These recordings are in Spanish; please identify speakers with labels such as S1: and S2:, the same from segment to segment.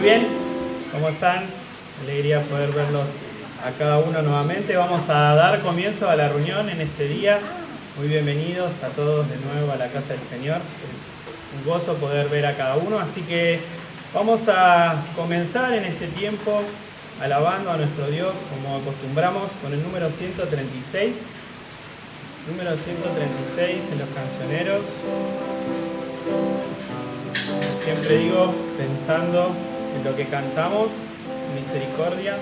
S1: bien, ¿cómo están? Alegría poder verlos a cada uno nuevamente. Vamos a dar comienzo a la reunión en este día. Muy bienvenidos a todos de nuevo a la casa del Señor. Es un gozo poder ver a cada uno, así que vamos a comenzar en este tiempo alabando a nuestro Dios como acostumbramos con el número 136. Número 136 en los cancioneros. Siempre digo, pensando en lo que cantamos, misericordia.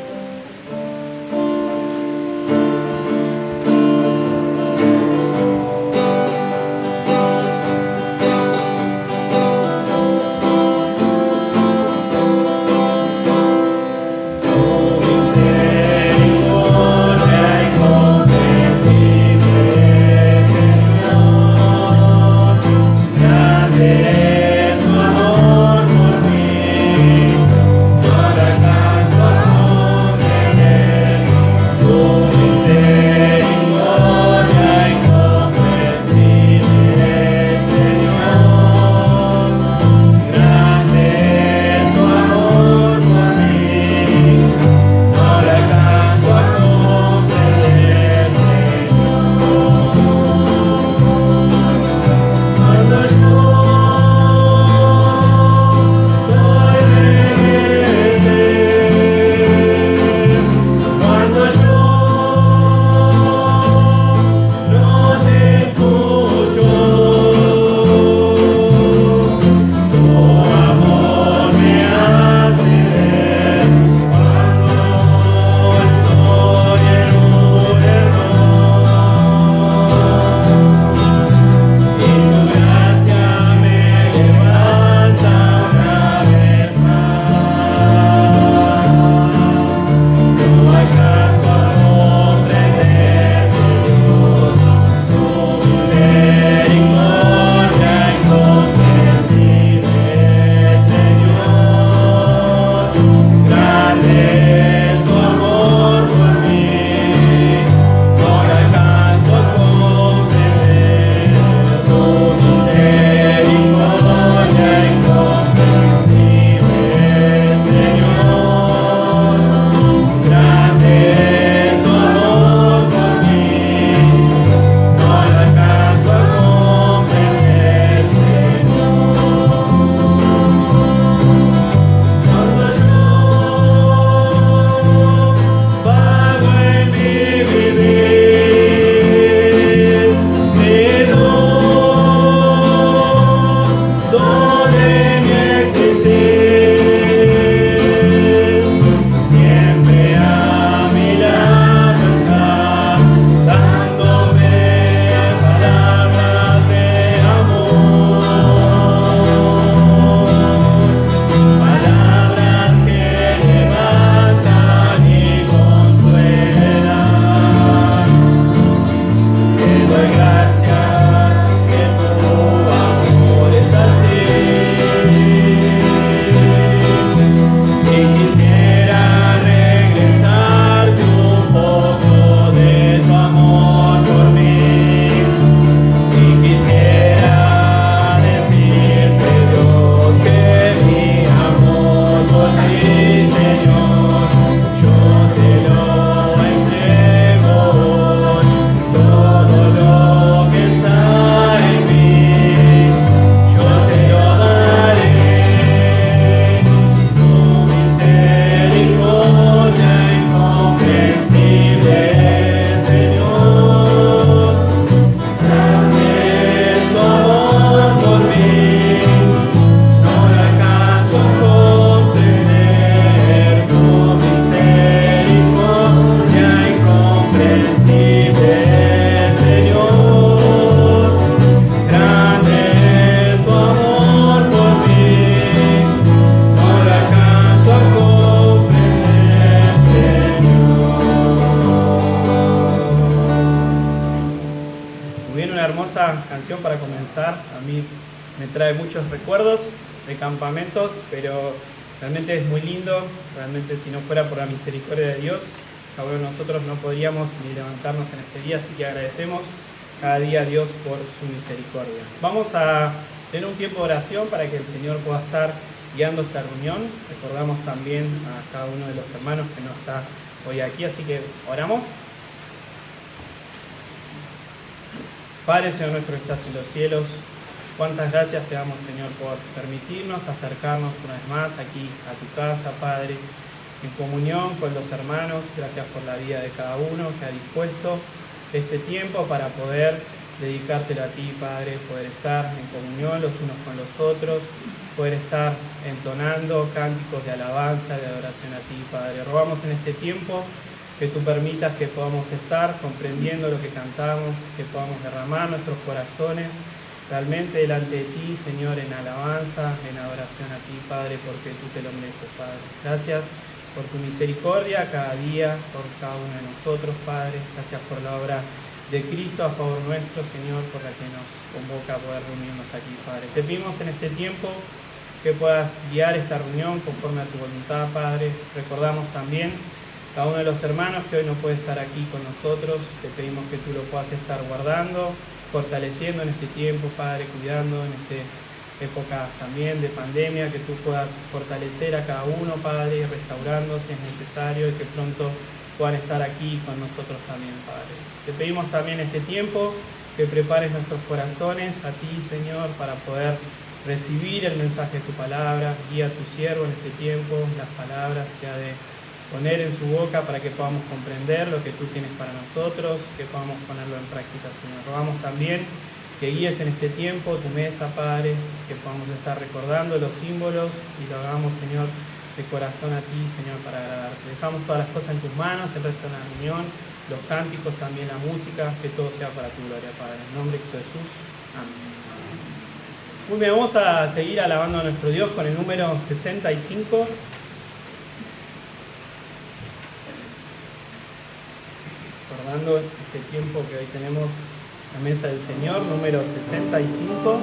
S1: Para comenzar, a mí me trae muchos recuerdos de campamentos, pero realmente es muy lindo. Realmente, si no fuera por la misericordia de Dios, cada uno de nosotros no podríamos ni levantarnos en este día, así que agradecemos cada día a Dios por su misericordia. Vamos a tener un tiempo de oración para que el Señor pueda estar guiando esta reunión. Recordamos también a cada uno de los hermanos que no está hoy aquí, así que oramos. Padre, Señor nuestro que estás en los cielos, cuántas gracias te damos, Señor, por permitirnos acercarnos una vez más aquí a tu casa, Padre, en comunión con los hermanos. Gracias por la vida de cada uno que ha dispuesto este tiempo para poder dedicártelo a ti, Padre, poder estar en comunión los unos con los otros, poder estar entonando cánticos de alabanza, de adoración a ti, Padre. Rogamos en este tiempo que tú permitas que podamos estar comprendiendo lo que cantamos, que podamos derramar nuestros corazones realmente delante de ti, Señor, en alabanza, en adoración a ti, Padre, porque tú te lo mereces, Padre. Gracias por tu misericordia cada día, por cada uno de nosotros, Padre. Gracias por la obra de Cristo a favor nuestro, Señor, por la que nos convoca a poder reunirnos aquí, Padre. Te pedimos en este tiempo que puedas guiar esta reunión conforme a tu voluntad, Padre. Recordamos también cada uno de los hermanos que hoy no puede estar aquí con nosotros. Te pedimos que tú lo puedas estar guardando, fortaleciendo en este tiempo, Padre, cuidando en esta época también de pandemia, que tú puedas fortalecer a cada uno, Padre, restaurando si es necesario y que pronto puedan estar aquí con nosotros también, Padre. Te pedimos también este tiempo que prepares nuestros corazones a ti, Señor, para poder recibir el mensaje de tu palabra. Guía a tu siervo en este tiempo, las palabras que ha de poner en su boca para que podamos comprender lo que tú tienes para nosotros, que podamos ponerlo en práctica, Señor. Rogamos también que guíes en este tiempo tu mesa, Padre, que podamos estar recordando los símbolos y lo hagamos, Señor, de corazón a ti, Señor, para agradarte. Dejamos todas las cosas en tus manos, el resto de la reunión, los cánticos, también la música, que todo sea para tu gloria, Padre. En nombre de Cristo Jesús. Amén. Muy bien, vamos a seguir alabando a nuestro Dios con el número 65. Recordando este tiempo que hoy tenemos la mesa del Señor, número 65.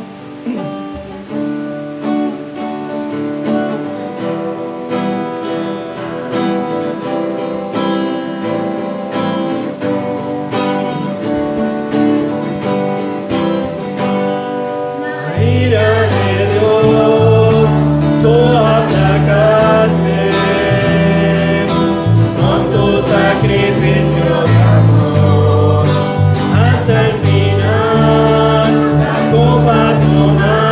S1: Hasta el final, la copa tomar.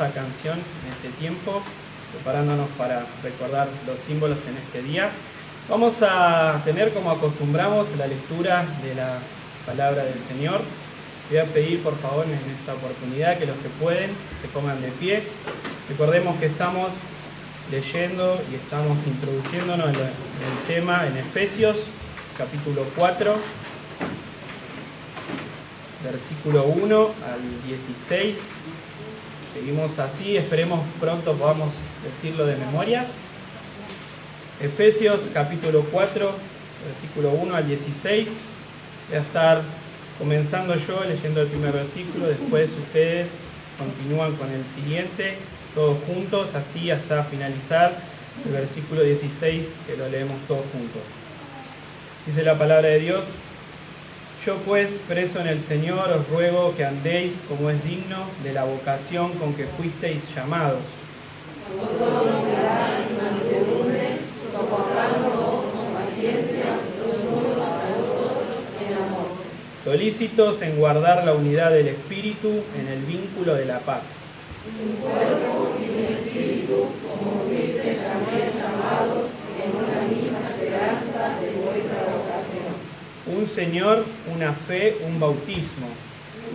S1: hermosa canción en este tiempo, preparándonos para recordar los símbolos en este día. Vamos a tener, como acostumbramos, la lectura de la palabra del Señor. Voy a pedir, por favor, en esta oportunidad que los que pueden se pongan de pie. Recordemos que estamos leyendo y estamos introduciéndonos en el tema en Efesios, capítulo 4, versículo 1 al 16. Seguimos así, esperemos pronto podamos decirlo de memoria. Efesios, capítulo 4, versículo 1 al 16. Voy a estar comenzando yo leyendo el primer versículo, después ustedes continúan con el siguiente, todos juntos, así hasta finalizar el versículo 16, que lo leemos todos juntos. Dice la palabra de Dios: yo pues, preso en el Señor, os ruego que andéis como es digno de la vocación con que fuisteis llamados. Soportándoos con paciencia los unos a los otros en amor. Solícitos en guardar la unidad del Espíritu en el vínculo de la paz. Un cuerpo y un espíritu, como fuisteis también llamados en una misma esperanza de vuestra vocación. Un Señor, una fe, un bautismo.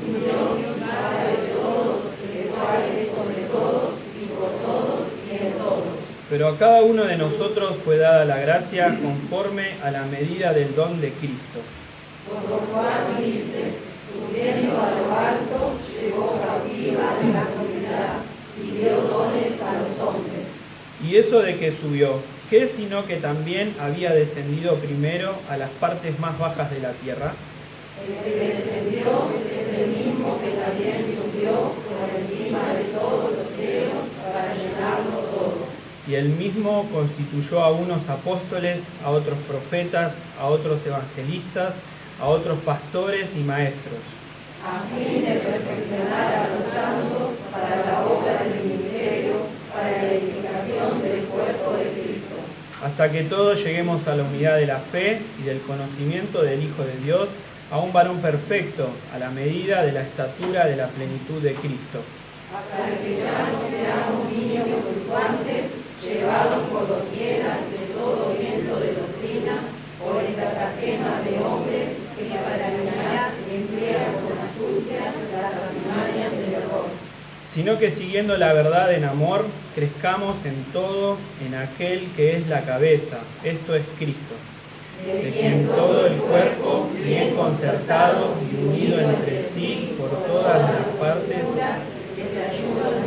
S1: Un Dios y Padre de todos, el cual es sobre todos y por todos y en todos. Pero a cada uno de nosotros fue dada la gracia conforme a la medida del don de Cristo. Por lo cual dice: subiendo a lo alto, llevó cautiva la comunidad y dio dones a los hombres. ¿Y eso de que subió? ¿Qué sino que también había descendido primero a las partes más bajas de la tierra? El que descendió es el mismo que también subió por encima de todos los cielos para llenarlo todo. Y él mismo constituyó a unos apóstoles, a otros profetas, a otros evangelistas, a otros pastores y maestros, a fin de perfeccionar a los santos para la obra del ministerio, para la edificación del cuerpo de Cristo, hasta que todos lleguemos a la unidad de la fe y del conocimiento del Hijo de Dios, a un varón perfecto, a la medida de la estatura de la plenitud de Cristo. Hasta que ya no seamos niños fluctuantes, llevados por doquiera de todo viento de doctrina, por estratagema de hombres que para engañar emplean con astucias las artimañas del error. Sino que siguiendo la verdad en amor, crezcamos en todo en aquel que es la cabeza, esto es Cristo, de quien todo el cuerpo, bien concertado y unido entre sí por todas las partes,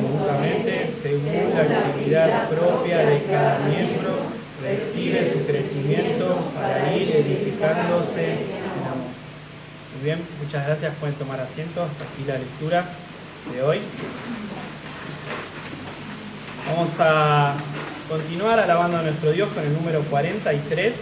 S1: mutuamente, según la actividad propia de cada miembro, recibe su crecimiento para ir edificándose en amor. Muy bien, muchas gracias, pueden tomar asiento, hasta aquí la lectura de hoy. Vamos a continuar alabando a nuestro Dios con el número 43.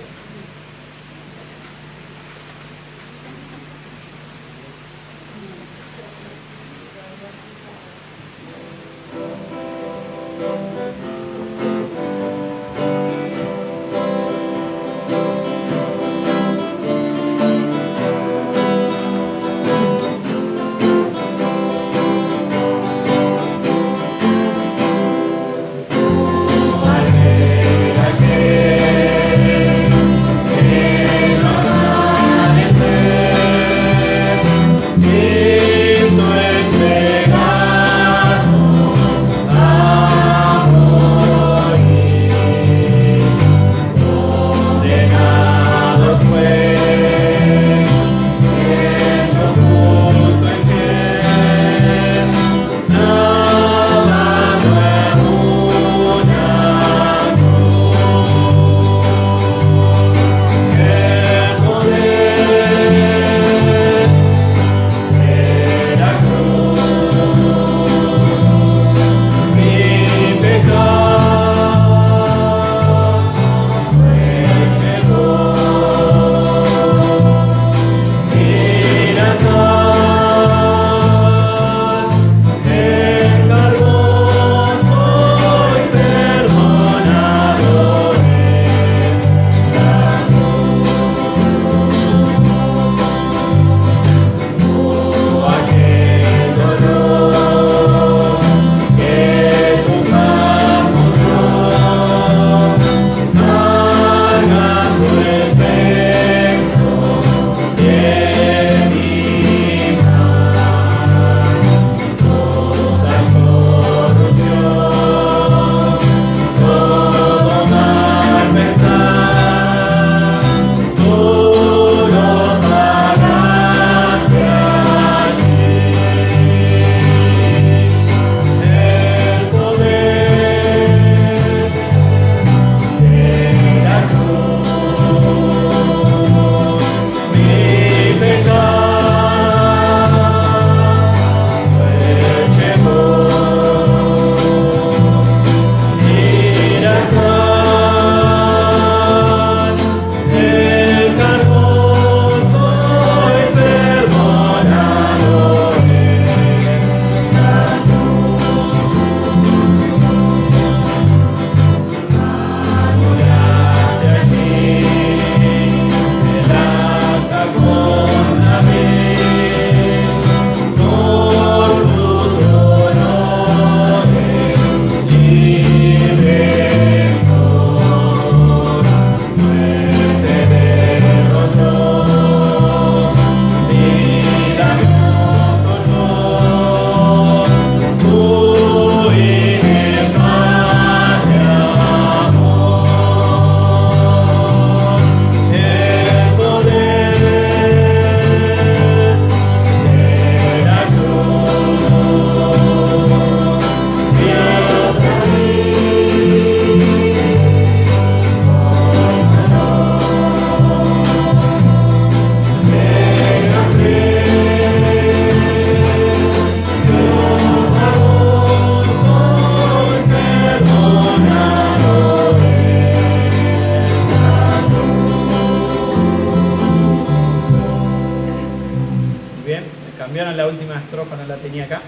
S1: cambiaron la última estrofa, no la tenía acá,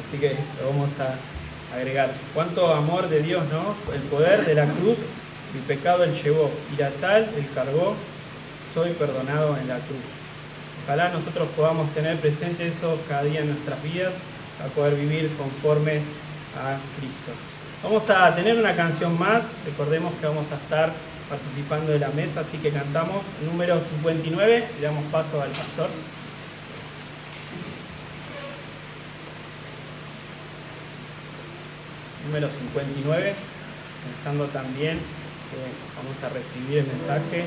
S1: así que lo vamos a agregar. Cuánto amor de Dios, ¿no? El poder de la cruz, mi pecado Él llevó, y a tal Él cargó, soy perdonado en la cruz. Ojalá nosotros podamos tener presente eso cada día en nuestras vidas, para poder vivir conforme a Cristo. Vamos a tener una canción más, recordemos que vamos a estar participando de la mesa, así que cantamos número 59 y damos paso al pastor. Número 59, pensando también que vamos a recibir el mensaje.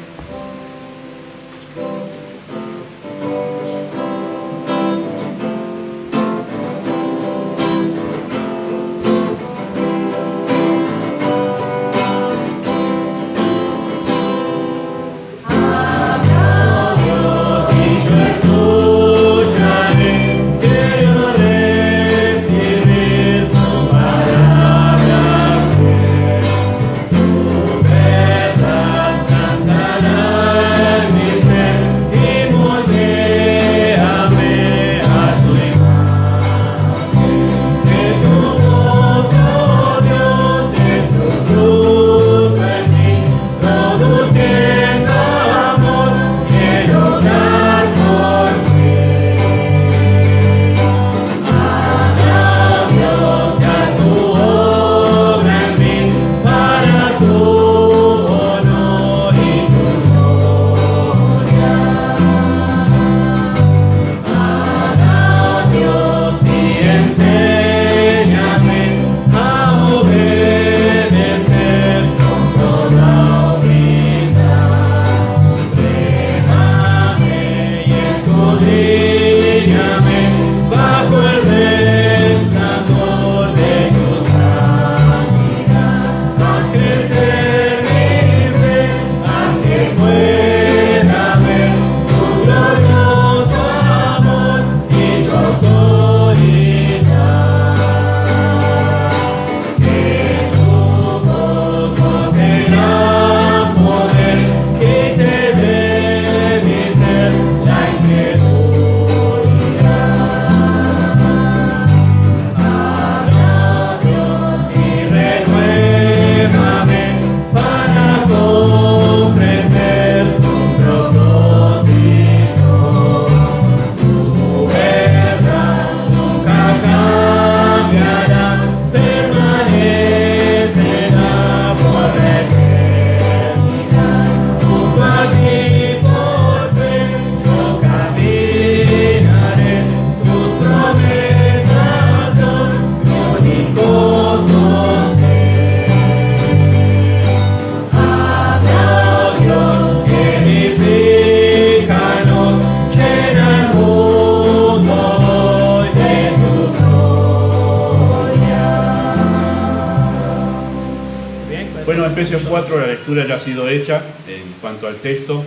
S2: Bueno, Efesios 4, la lectura ya ha sido hecha en cuanto al texto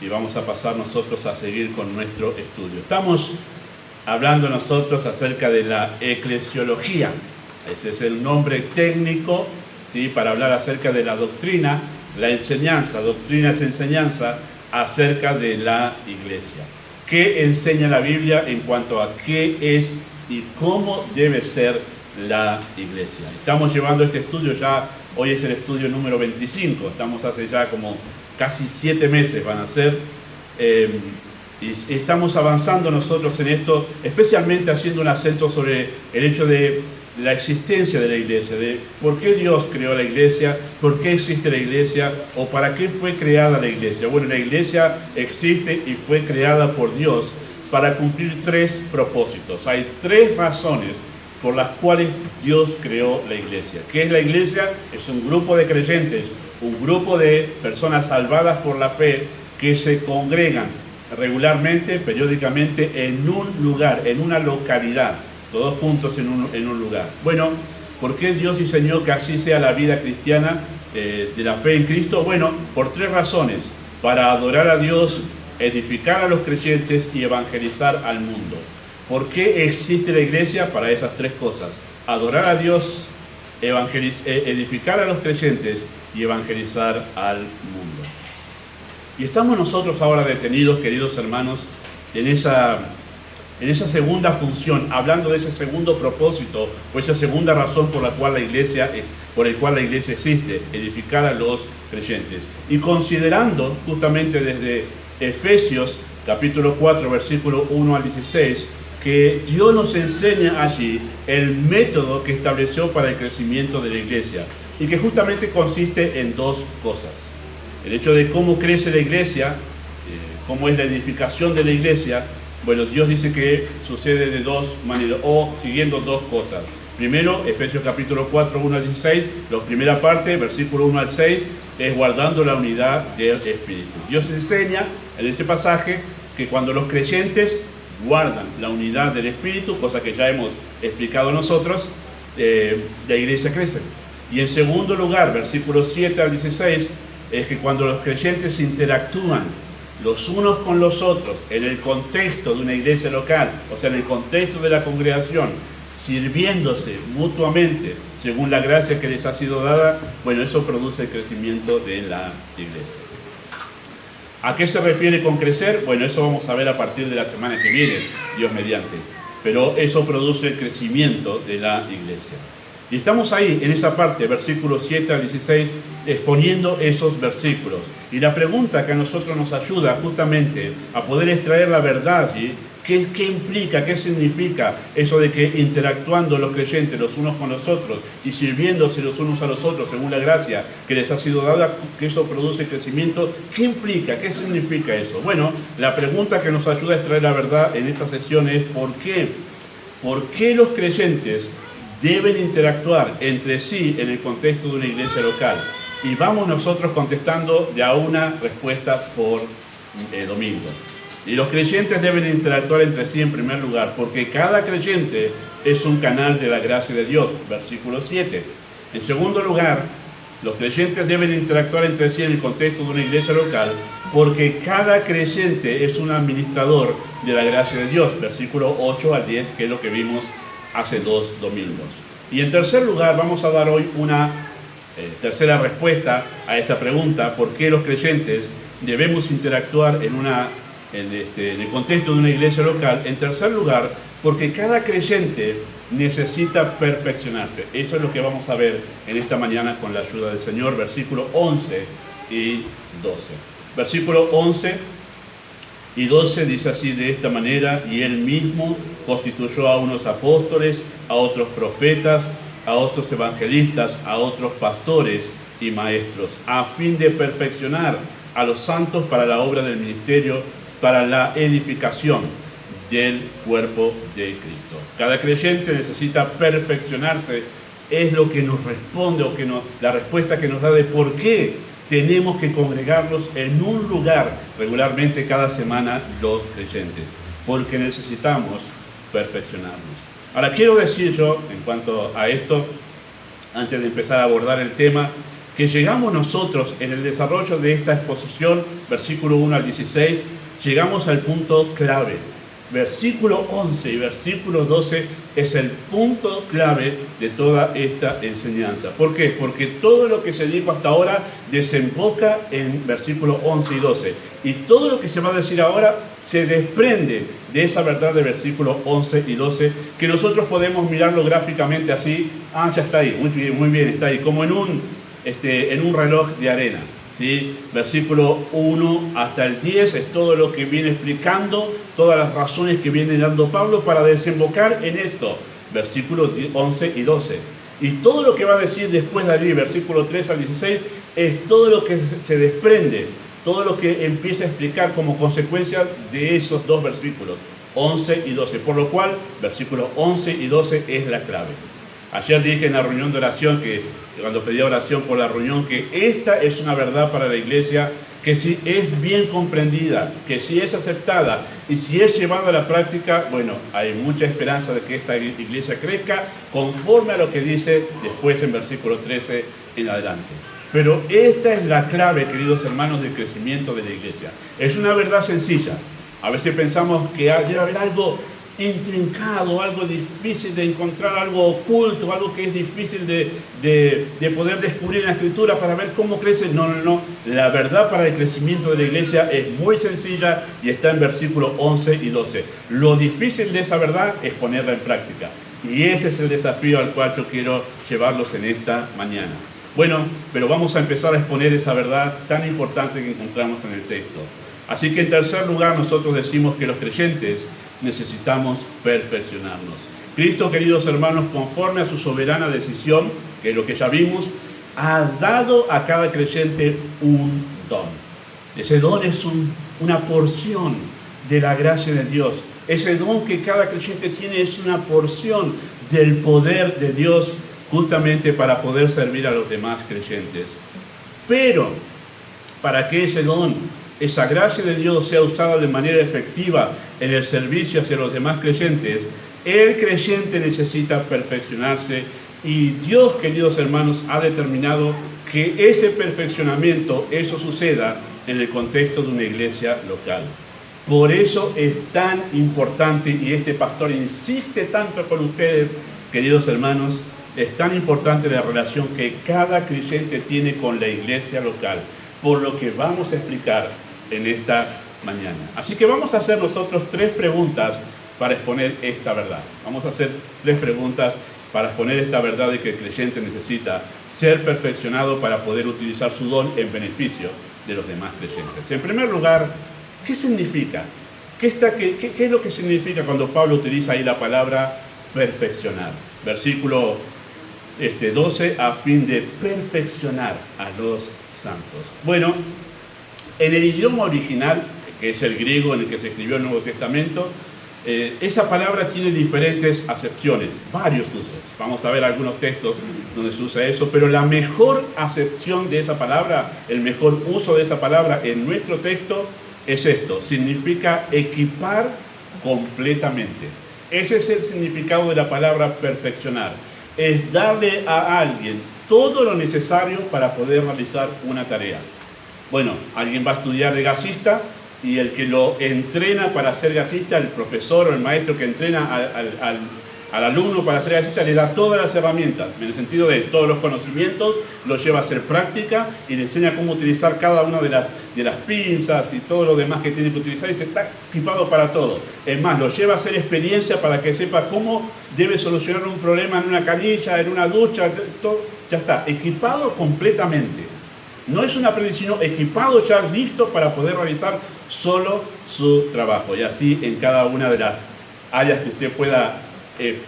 S2: y vamos a pasar nosotros a seguir con nuestro estudio. Estamos hablando nosotros acerca de la eclesiología. Ese es el nombre técnico, ¿sí?, para hablar acerca de la doctrina, la enseñanza. Doctrina es enseñanza acerca de la iglesia. ¿Qué enseña la Biblia en cuanto a qué es y cómo debe ser la iglesia? Estamos llevando este estudio ya, hoy es el estudio número 25, estamos hace ya como casi 7 meses van a ser, y estamos avanzando nosotros en esto, especialmente haciendo un acento sobre el hecho de la existencia de la iglesia, de por qué Dios creó la iglesia, por qué existe la iglesia o para qué fue creada la iglesia. Bueno, la iglesia existe y fue creada por Dios para cumplir 3 propósitos. Hay 3 razones por las cuales Dios creó la iglesia. ¿Qué es la iglesia? Es un grupo de creyentes, un grupo de personas salvadas por la fe que se congregan regularmente, periódicamente, en un lugar, en una localidad, todos juntos en un lugar. Bueno, ¿por qué Dios diseñó que así sea la vida cristiana de la fe en Cristo? Bueno, por 3 razones: para adorar a Dios, edificar a los creyentes y evangelizar al mundo. ¿Por qué existe la iglesia? Para esas 3 cosas: adorar a Dios, edificar a los creyentes y evangelizar al mundo. Y estamos nosotros ahora detenidos, queridos hermanos, en en esa segunda función, hablando de ese segundo propósito o esa segunda razón por la cual la iglesia existe, edificar a los creyentes. Y considerando justamente desde Efesios capítulo 4, versículo 1 al 16, que Dios nos enseña allí el método que estableció para el crecimiento de la iglesia y que justamente consiste en dos cosas. El hecho de cómo crece la iglesia, cómo es la edificación de la iglesia. Bueno, Dios dice que sucede de dos maneras, o siguiendo dos cosas. Primero, Efesios capítulo 4, 1 al 16, la primera parte, versículo 1 al 6, es guardando la unidad del Espíritu. Dios enseña en ese pasaje que cuando los creyentes guardan la unidad del Espíritu, cosa que ya hemos explicado nosotros, la iglesia crece. Y en segundo lugar, versículos 7 al 16, es que cuando los creyentes interactúan los unos con los otros en el contexto de una iglesia local, o sea, en el contexto de la congregación, sirviéndose mutuamente según la gracia que les ha sido dada, bueno, eso produce el crecimiento de la iglesia. ¿A qué se refiere con crecer? Bueno, eso vamos a ver a partir de la semana que viene, Dios mediante. Pero eso produce el crecimiento de la iglesia. Y estamos ahí, en esa parte, versículos 7 al 16, exponiendo esos versículos. Y la pregunta que a nosotros nos ayuda justamente a poder extraer la verdad allí, ¿qué implica, qué significa eso de que interactuando los creyentes los unos con los otros y sirviéndose los unos a los otros según la gracia que les ha sido dada, que eso produce crecimiento? ¿Qué implica, qué significa eso? Bueno, la pregunta que nos ayuda a extraer la verdad en esta sesión es ¿por qué? ¿Por qué los creyentes deben interactuar entre sí en el contexto de una iglesia local? Y vamos nosotros contestando de a una respuesta por domingo. Y los creyentes deben interactuar entre sí en primer lugar, porque cada creyente es un canal de la gracia de Dios, versículo 7. En segundo lugar, los creyentes deben interactuar entre sí en el contexto de una iglesia local, porque cada creyente es un administrador de la gracia de Dios, versículo 8 al 10, que es lo que vimos hace 2 domingos. Y en tercer lugar, vamos a dar hoy una tercera respuesta a esa pregunta: ¿por qué los creyentes debemos interactuar en el contexto de una iglesia local? En tercer lugar, porque cada creyente necesita perfeccionarse. Eso es lo que vamos a ver en esta mañana con la ayuda del Señor, versículos 11 y 12. Versículo 11 y 12 dice así de esta manera: y él mismo constituyó a unos apóstoles, a otros profetas, a otros evangelistas, a otros pastores y maestros, a fin de perfeccionar a los santos para la obra del ministerio, para la edificación del cuerpo de Cristo. Cada creyente necesita perfeccionarse, es lo que nos responde, la respuesta que nos da de por qué tenemos que congregarnos en un lugar regularmente cada semana los creyentes, porque necesitamos perfeccionarnos. Ahora quiero decir yo, en cuanto a esto, antes de empezar a abordar el tema, que llegamos nosotros en el desarrollo de esta exposición, versículo 1 al 16, llegamos al punto clave. Versículo 11 y versículo 12 es el punto clave de toda esta enseñanza. ¿Por qué? Porque todo lo que se dijo hasta ahora desemboca en versículos 11 y 12. Y todo lo que se va a decir ahora se desprende de esa verdad de versículos 11 y 12, que nosotros podemos mirarlo gráficamente así. Ya está ahí, muy bien, está ahí, como en un reloj de arena. ¿Sí? Versículo 1 hasta el 10 es todo lo que viene explicando, todas las razones que viene dando Pablo para desembocar en esto, versículos 11 y 12. Y todo lo que va a decir después de allí, versículo 3 al 16, es todo lo que se desprende, todo lo que empieza a explicar como consecuencia de esos dos versículos, 11 y 12. Por lo cual, versículos 11 y 12 es la clave. Ayer dije en la reunión de oración, cuando pedía oración por la reunión, que esta es una verdad para la iglesia que si es bien comprendida, que si es aceptada y si es llevada a la práctica, bueno, hay mucha esperanza de que esta iglesia crezca conforme a lo que dice después en versículo 13 en adelante. Pero esta es la clave, queridos hermanos, del crecimiento de la iglesia. Es una verdad sencilla. A veces pensamos que debe haber algo intrincado, algo difícil de encontrar, algo oculto, algo que es difícil de poder descubrir en la Escritura para ver cómo crece. No. La verdad para el crecimiento de la iglesia es muy sencilla y está en versículos 11 y 12. Lo difícil de esa verdad es ponerla en práctica. Y ese es el desafío al cual yo quiero llevarlos en esta mañana. Bueno, pero vamos a empezar a exponer esa verdad tan importante que encontramos en el texto. Así que en tercer lugar nosotros decimos que los creyentes necesitamos perfeccionarnos. Cristo, queridos hermanos, conforme a su soberana decisión, que es lo que ya vimos, ha dado a cada creyente un don. Ese don es una porción de la gracia de Dios. Ese don que cada creyente tiene es una porción del poder de Dios justamente para poder servir a los demás creyentes. Pero para que ese don, esa gracia de Dios sea usada de manera efectiva en el servicio hacia los demás creyentes, el creyente necesita perfeccionarse y Dios, queridos hermanos, ha determinado que ese perfeccionamiento, eso suceda en el contexto de una iglesia local. Por eso es tan importante, y este pastor insiste tanto con ustedes, queridos hermanos, es tan importante la relación que cada creyente tiene con la iglesia local, por lo que vamos a explicar en esta mañana. Así que vamos a hacer nosotros 3 preguntas para exponer esta verdad. Vamos a hacer 3 preguntas para exponer esta verdad de que el creyente necesita ser perfeccionado para poder utilizar su don en beneficio de los demás creyentes. En primer lugar, ¿qué significa? ¿Qué es lo que significa cuando Pablo utiliza ahí la palabra perfeccionar? Versículo 12, a fin de perfeccionar a los santos. Bueno, en el idioma original, que es el griego en el que se escribió el Nuevo Testamento, esa palabra tiene diferentes acepciones, varios usos. Vamos a ver algunos textos donde se usa eso, pero la mejor acepción de esa palabra, el mejor uso de esa palabra en nuestro texto es esto: significa equipar completamente. Ese es el significado de la palabra perfeccionar. Es darle a alguien todo lo necesario para poder realizar una tarea. Bueno, alguien va a estudiar de gasista y el que lo entrena para ser gasista, el profesor o el maestro que entrena al alumno para ser gasista, le da todas las herramientas, en el sentido de todos los conocimientos, lo lleva a hacer práctica y le enseña cómo utilizar cada una de las pinzas y todo lo demás que tiene que utilizar, y se está equipado para todo. Es más, lo lleva a hacer experiencia para que sepa cómo debe solucionar un problema en una canilla, en una ducha, todo, ya está, equipado completamente. No es un aprendiz, sino equipado ya, listo para poder realizar solo su trabajo. Y así en cada una de las áreas que usted pueda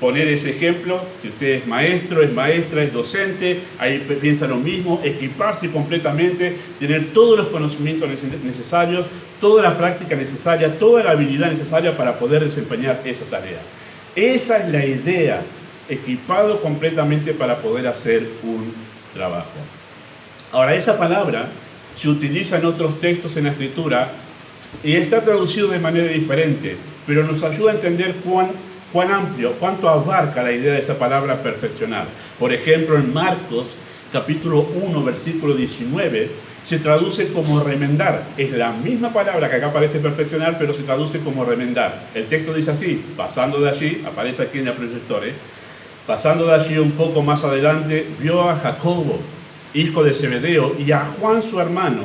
S2: poner ese ejemplo. Si usted es maestro, es maestra, es docente, ahí piensa lo mismo: equiparse completamente, tener todos los conocimientos necesarios, toda la práctica necesaria, toda la habilidad necesaria para poder desempeñar esa tarea. Esa es la idea, equipado completamente para poder hacer un trabajo. Ahora, esa palabra se utiliza en otros textos en la Escritura y está traducido de manera diferente, pero nos ayuda a entender cuán amplio, cuánto abarca la idea de esa palabra perfeccionar. Por ejemplo, en Marcos, capítulo 1, versículo 19, se traduce como remendar. Es la misma palabra que acá aparece perfeccionar, pero se traduce como remendar. El texto dice así: pasando de allí, aparece aquí en el proyector, pasando de allí un poco más adelante, vio a Jacobo, hijo de Zebedeo, y a Juan su hermano,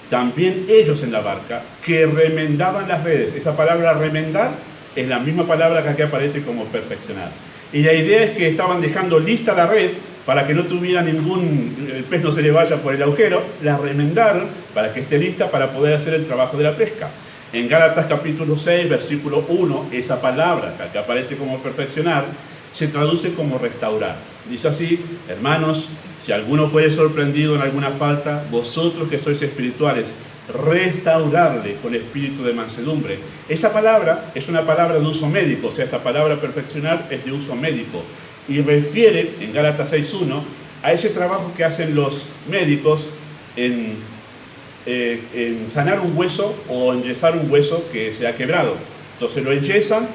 S2: también ellos en la barca, que remendaban las redes. Esa palabra remendar es la misma palabra que aquí aparece como perfeccionar. Y la idea es que estaban dejando lista la red para que no tuviera el pez no se le vaya por el agujero. La remendaron para que esté lista para poder hacer el trabajo de la pesca. En Gálatas capítulo 6, versículo 1, esa palabra que aquí aparece como perfeccionar se traduce como restaurar. Dice así: hermanos, si alguno fuere sorprendido en alguna falta, vosotros que sois espirituales, restaurarle con espíritu de mansedumbre. Esa palabra es una palabra de uso médico, o sea, esta palabra perfeccionar es de uso médico y refiere, en Gálatas 6.1, a ese trabajo que hacen los médicos en sanar un hueso o enyesar un hueso que se ha quebrado. Entonces lo enyesan,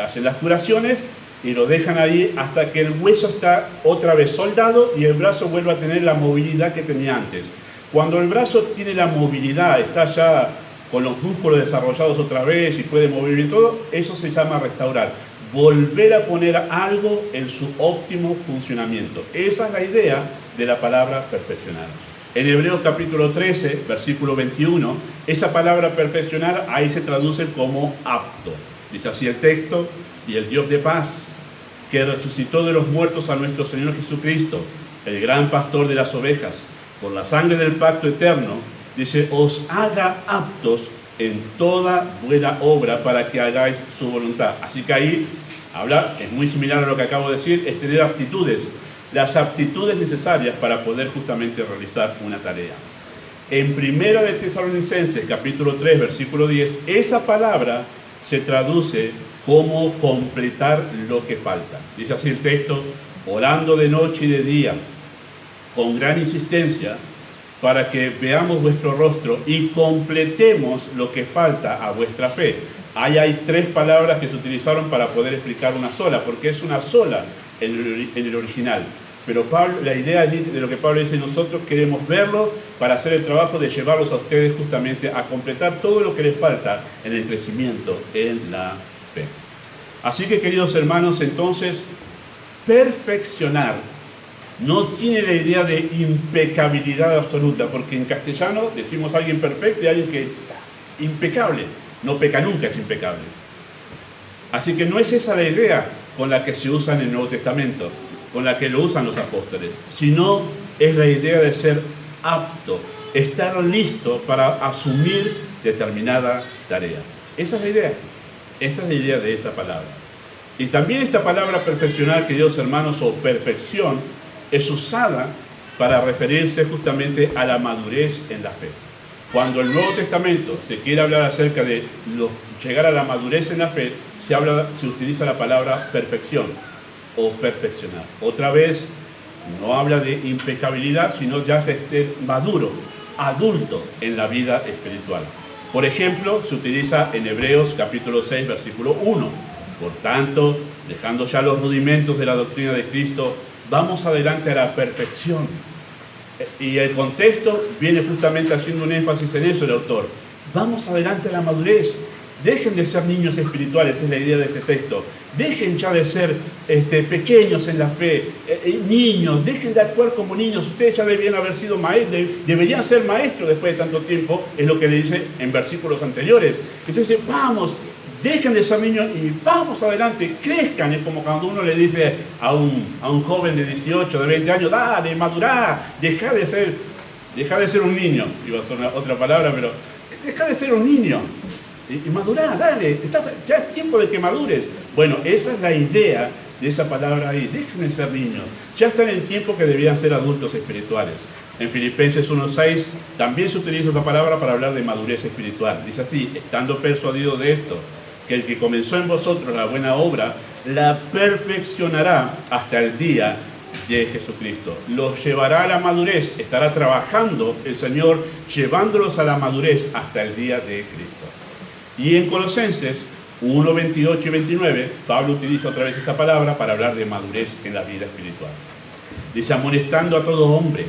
S2: hacen las curaciones y lo dejan ahí hasta que el hueso está otra vez soldado y el brazo vuelve a tener la movilidad que tenía antes. Cuando el brazo tiene la movilidad, está ya con los músculos desarrollados otra vez y puede mover bien todo, eso se llama restaurar. Volver a poner algo en su óptimo funcionamiento. Esa es la idea de la palabra perfeccionar. En Hebreos capítulo 13, versículo 21, esa palabra perfeccionar ahí se traduce como apto. Dice así el texto: y el Dios de paz, que resucitó de los muertos a nuestro Señor Jesucristo, el gran pastor de las ovejas, por la sangre del pacto eterno, dice, os haga aptos en toda buena obra para que hagáis su voluntad. Así que ahí habla, es muy similar a lo que acabo de decir, es tener aptitudes, las aptitudes necesarias para poder justamente realizar una tarea. En 1 de Tesalonicenses, capítulo 3, versículo 10, esa palabra se traduce como completar lo que falta. Dice así el texto: orando de noche y de día, con gran insistencia, para que veamos vuestro rostro y completemos lo que falta a vuestra fe. Ahí hay tres palabras que se utilizaron para poder explicar una sola, porque es una sola en el original. Pero Pablo, la idea de lo que Pablo dice, nosotros queremos verlo para hacer el trabajo de llevarlos a ustedes justamente a completar todo lo que les falta en el crecimiento en la fe. Así que, queridos hermanos, entonces, perfeccionar no tiene la idea de impecabilidad absoluta, porque en castellano decimos alguien perfecto y alguien que impecable. No peca nunca, es impecable. Así que no es esa la idea con la que se usa en el Nuevo Testamento, con la que lo usan los apóstoles, sino es la idea de ser apto, estar listo para asumir determinada tarea. Esa es la idea. Esa es la idea de esa palabra. Y también esta palabra perfeccionar, queridos hermanos, o perfección, es usada para referirse justamente a la madurez en la fe. Cuando el Nuevo Testamento se quiere hablar acerca de llegar a la madurez en la fe, se utiliza la palabra perfección o perfeccionar. Otra vez, no habla de impecabilidad, sino ya de ser maduro, adulto en la vida espiritual. Por ejemplo, se utiliza en Hebreos capítulo 6, versículo 1. Por tanto, dejando ya los rudimentos de la doctrina de Cristo, vamos adelante a la perfección. Y el contexto viene justamente haciendo un énfasis en eso el autor. Vamos adelante a la madurez. Dejen de ser niños espirituales, es la idea de ese texto. Dejen ya de ser pequeños en la fe, niños, dejen de actuar como niños. Ustedes ya deberían haber sido maestros, deberían ser maestros después de tanto tiempo, es lo que le dice en versículos anteriores. Entonces, vamos, dejen de ser niños y vamos adelante, crezcan. Es como cuando uno le dice a un joven de 18, de 20 años, dale, madurá, deja de ser un niño. Iba a ser otra palabra, pero deja de ser un niño. Y madurá, dale, ya es tiempo de que madures. Bueno, esa es la idea de esa palabra ahí. Dejen de ser niños. Ya están en tiempo que debían ser adultos espirituales. En Filipenses 1:6 también se utiliza esa palabra para hablar de madurez espiritual. Dice así: estando persuadido de esto, que el que comenzó en vosotros la buena obra, la perfeccionará hasta el día de Jesucristo. Los llevará a la madurez. Estará trabajando el Señor, llevándolos a la madurez hasta el día de Cristo. Y en Colosenses 1, 28 y 29, Pablo utiliza otra vez esa palabra para hablar de madurez en la vida espiritual. Dice: amonestando a todo hombre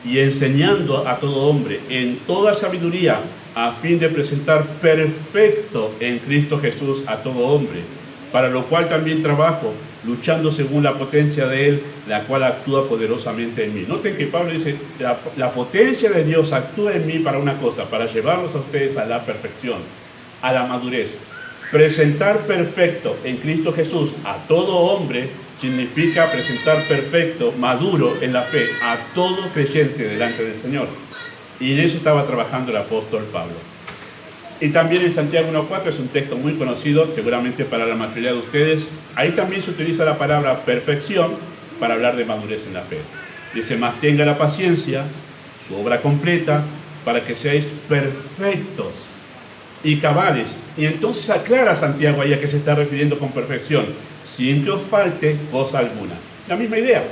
S2: y enseñando a todo hombre en toda sabiduría, a fin de presentar perfecto en Cristo Jesús a todo hombre, para lo cual también trabajo, luchando según la potencia de Él, la cual actúa poderosamente en mí. Noten que Pablo dice, la potencia de Dios actúa en mí para una cosa, para llevarlos a ustedes a la perfección, a la madurez. Presentar perfecto en Cristo Jesús a todo hombre significa presentar perfecto, maduro en la fe, a todo creyente delante del Señor. Y en eso estaba trabajando el apóstol Pablo. Y también en Santiago 1:4 es un texto muy conocido, seguramente para la mayoría de ustedes. Ahí también se utiliza la palabra perfección para hablar de madurez en la fe. Dice: más tenga la paciencia, su obra completa, para que seáis perfectos y cabales. Y entonces aclara Santiago ahí a qué se está refiriendo con perfección: sin que os falte cosa alguna. La misma idea.